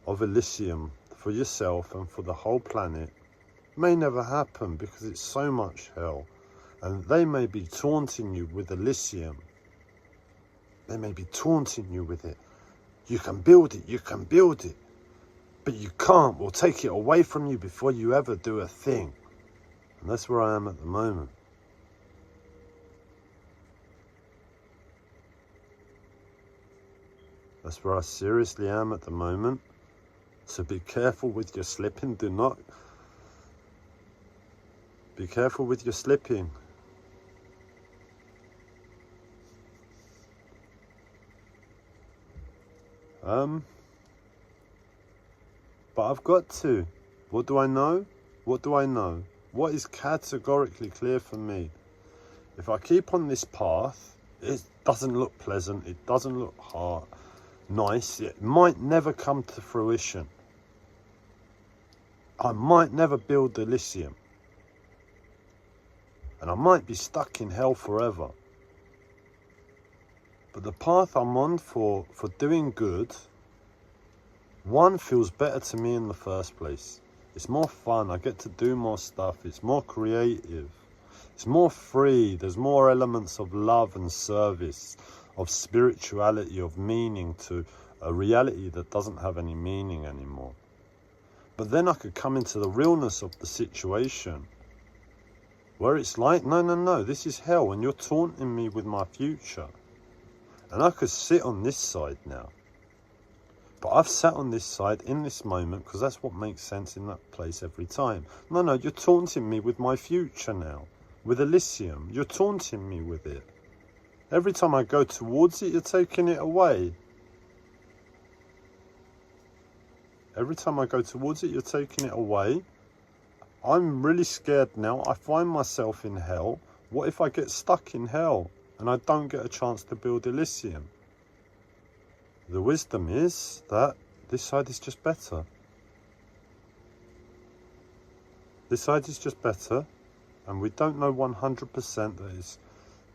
Elysium for yourself and for the whole planet may never happen, because it's so much hell. And they may be taunting you with Elysium. They may be taunting you with it. You can build it, you can build it. But you can't. We'll take it away from you before you ever do a thing. And that's where I am at the moment. That's where I seriously am at the moment. So be careful with your slipping. Do not. Be careful with your slipping. But I've got to. What do I know? What do I know? What is categorically clear for me? If I keep on this path, it doesn't look pleasant. It doesn't look nice. It might never come to fruition. I might never build Elysium. And I might be stuck in hell forever. But the path I'm on for doing good, one, feels better to me in the first place. It's more fun. I get to do more stuff. It's more creative. It's more free. There's more elements of love and service, of spirituality, of meaning to a reality that doesn't have any meaning anymore. But then I could come into the realness of the situation where it's like, no, this is hell and you're taunting me with my future. And I could sit on this side now. But I've sat on this side in this moment because that's what makes sense in that place every time. No, you're taunting me with my future now. With Elysium. You're taunting me with it. Every time I go towards it, you're taking it away. Every time I go towards it, you're taking it away. I'm really scared now. I find myself in hell. What if I get stuck in hell and I don't get a chance to build Elysium? The wisdom is that this side is just better. This side is just better, and we don't know 100% that it's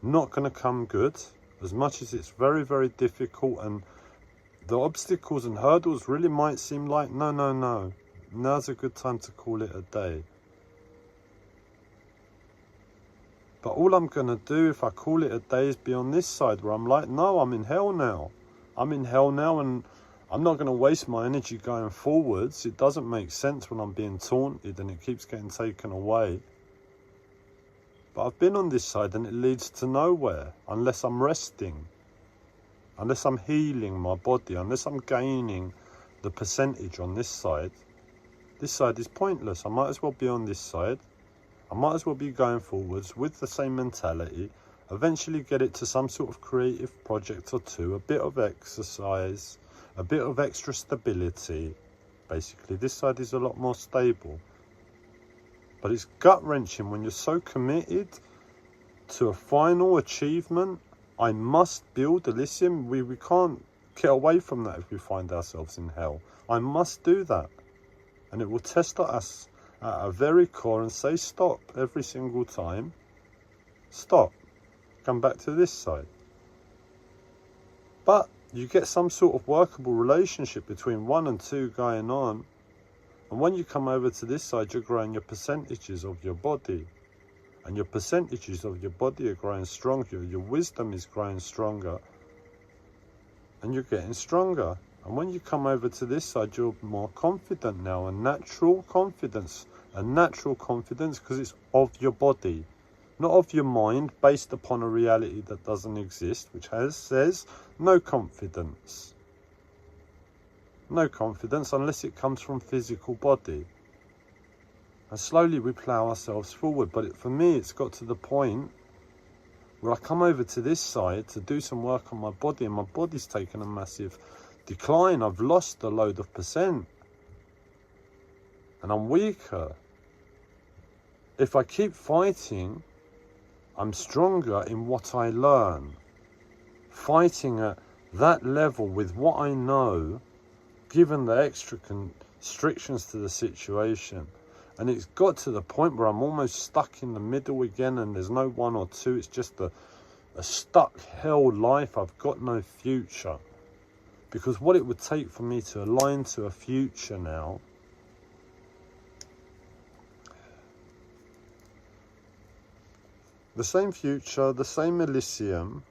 not going to come good, as much as it's very, very difficult, and the obstacles and hurdles really might seem like, no, now's a good time to call it a day. But all I'm going to do if I call it a day is be on this side where I'm like, no, I'm in hell now. I'm in hell now, and I'm not going to waste my energy going forwards. It doesn't make sense when I'm being taunted and it keeps getting taken away. But I've been on this side and it leads to nowhere unless I'm resting, unless I'm healing my body, unless I'm gaining the percentage on this side. This side is pointless. I might as well be on this side. I might as well be going forwards with the same mentality. Eventually get it to some sort of creative project or two, a bit of exercise, a bit of extra stability. Basically, this side is a lot more stable. But it's gut-wrenching when you're so committed to a final achievement. I must build Elysium. We can't get away from that if we find ourselves in hell. I must do that. And it will test us at a very core and say stop every single time. Stop. Come back to this side. But you get some sort of workable relationship between 1 and 2 going on, and when you come over to this side, you're growing your percentages of your body, and your percentages of your body are growing stronger. Your wisdom is growing stronger, and you're getting stronger. And when you come over to this side, you're more confident now, a natural confidence because it's of your body. Not of your mind, based upon a reality that doesn't exist, which says no confidence. No confidence unless it comes from physical body. And slowly we plough ourselves forward. But for me, it's got to the point where I come over to this side to do some work on my body, and my body's taken a massive decline. I've lost a load of percent. And I'm weaker. If I keep fighting, I'm stronger in what I learn. Fighting at that level with what I know, given the extra constrictions to the situation. And it's got to the point where I'm almost stuck in the middle again, and there's no 1 or 2. It's just the a stuck hell life. I've got no future. Because what it would take for me to align to a future now, the same future, the same Elysium,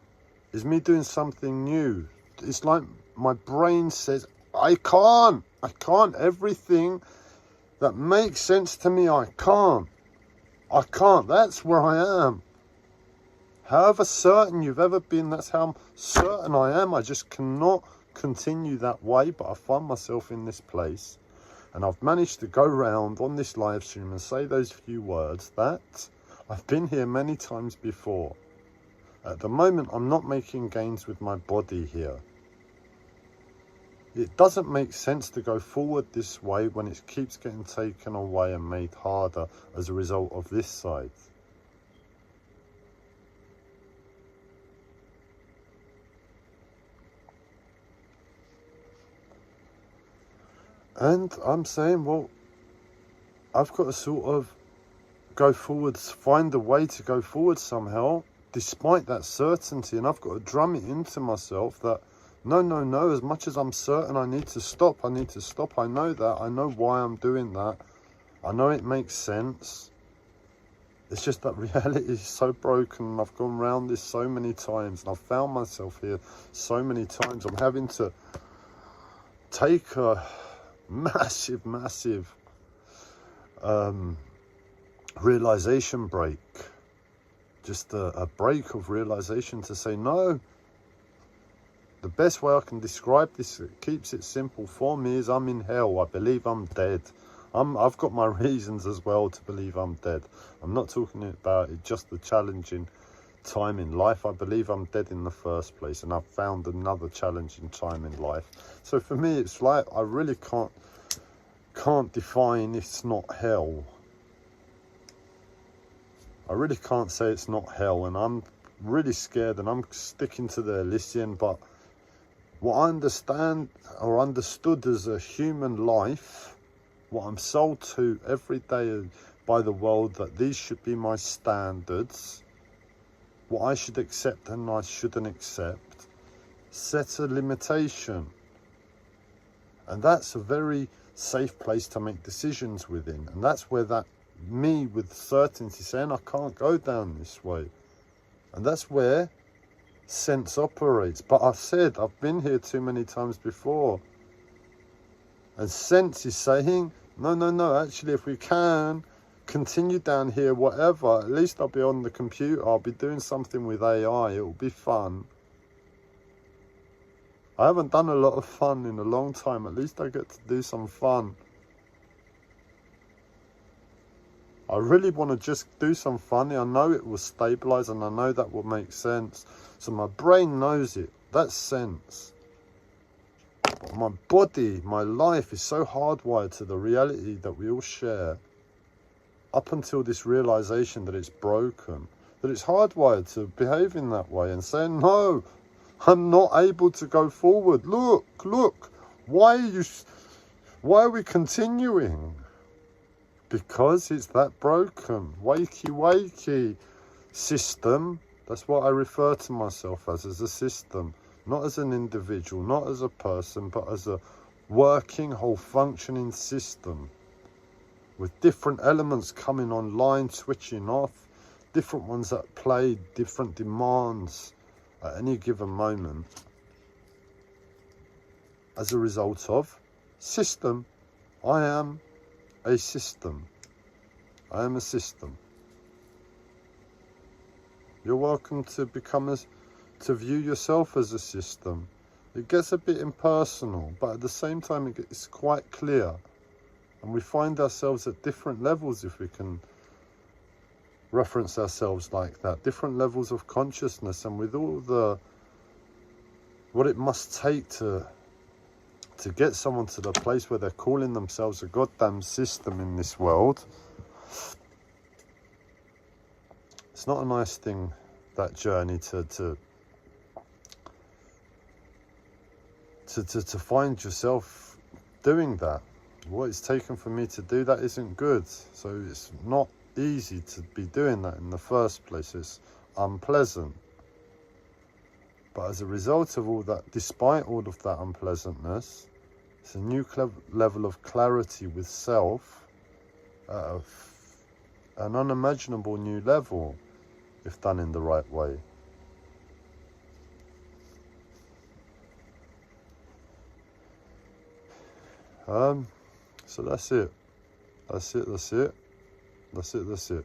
is me doing something new. It's like my brain says, I can't. Everything that makes sense to me, I can't. That's where I am. However certain you've ever been, that's how certain I am. I just cannot continue that way, but I find myself in this place, and I've managed to go round on this live stream and say those few words that I've been here many times before. At the moment, I'm not making gains with my body here. It doesn't make sense to go forward this way when it keeps getting taken away and made harder as a result of this side. And I'm saying, well, I've got to sort of go forwards, find a way to go forward somehow, despite that certainty. And I've got to drum it into myself that, no, as much as I'm certain I need to stop. I know that. I know why I'm doing that. I know it makes sense. It's just that reality is so broken, and I've gone round this so many times, and I've found myself here so many times. I'm having to take a massive realization break, just a break of realization to say no. The best way I can describe this, that keeps it simple for me, is I'm in hell. I believe I'm dead. I've got my reasons as well to believe I'm dead. I'm not talking about it just the challenging time in life. I believe I'm dead in the first place, and I've found another challenging time in life. So for me, it's like I really can't define it's not hell. I really can't say it's not hell, and I'm really scared, and I'm sticking to the Elysian. But what I understand or understood as a human life, what I'm sold to every day by the world, that these should be my standards, what I should accept and I shouldn't accept, sets a limitation. And that's a very safe place to make decisions within. And that's where that me with certainty saying I can't go down this way. And that's where sense operates. But I said, I've been here too many times before. And sense is saying, no, actually, if we can continue down here, whatever, at least I'll be on the computer, I'll be doing something with AI, it'll be fun. I haven't done a lot of fun in a long time, at least I get to do some fun. I really want to just do some fun. I know it will stabilize, and I know that will make sense. So my brain knows it, that's sense. But my body, my life is so hardwired to the reality that we all share, up until this realization that it's broken, that it's hardwired to behave in that way and saying, no, I'm not able to go forward. Look, why are we continuing? Because it's that broken. Wakey system. That's what I refer to myself as a system. Not as an individual, not as a person, but as a working, whole functioning system. With different elements coming online, switching off. Different ones that play different demands at any given moment. As a result of system. I am a system. I am a system. You're welcome to to view yourself as a system. It gets a bit impersonal, but at the same time it's quite clear. And we find ourselves at different levels, if we can reference ourselves like that. Different levels of consciousness, and with all what it must take to get someone to the place where they're calling themselves a goddamn system in this world. It's not a nice thing, that journey to find yourself doing that. What it's taken for me to do that isn't good. So it's not easy to be doing that in the first place. It's unpleasant. But as a result of all that, despite all of that unpleasantness, it's a new level of clarity with self at an unimaginable new level if done in the right way. So that's it. That's it. That's it. That's it. That's it.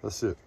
That's it.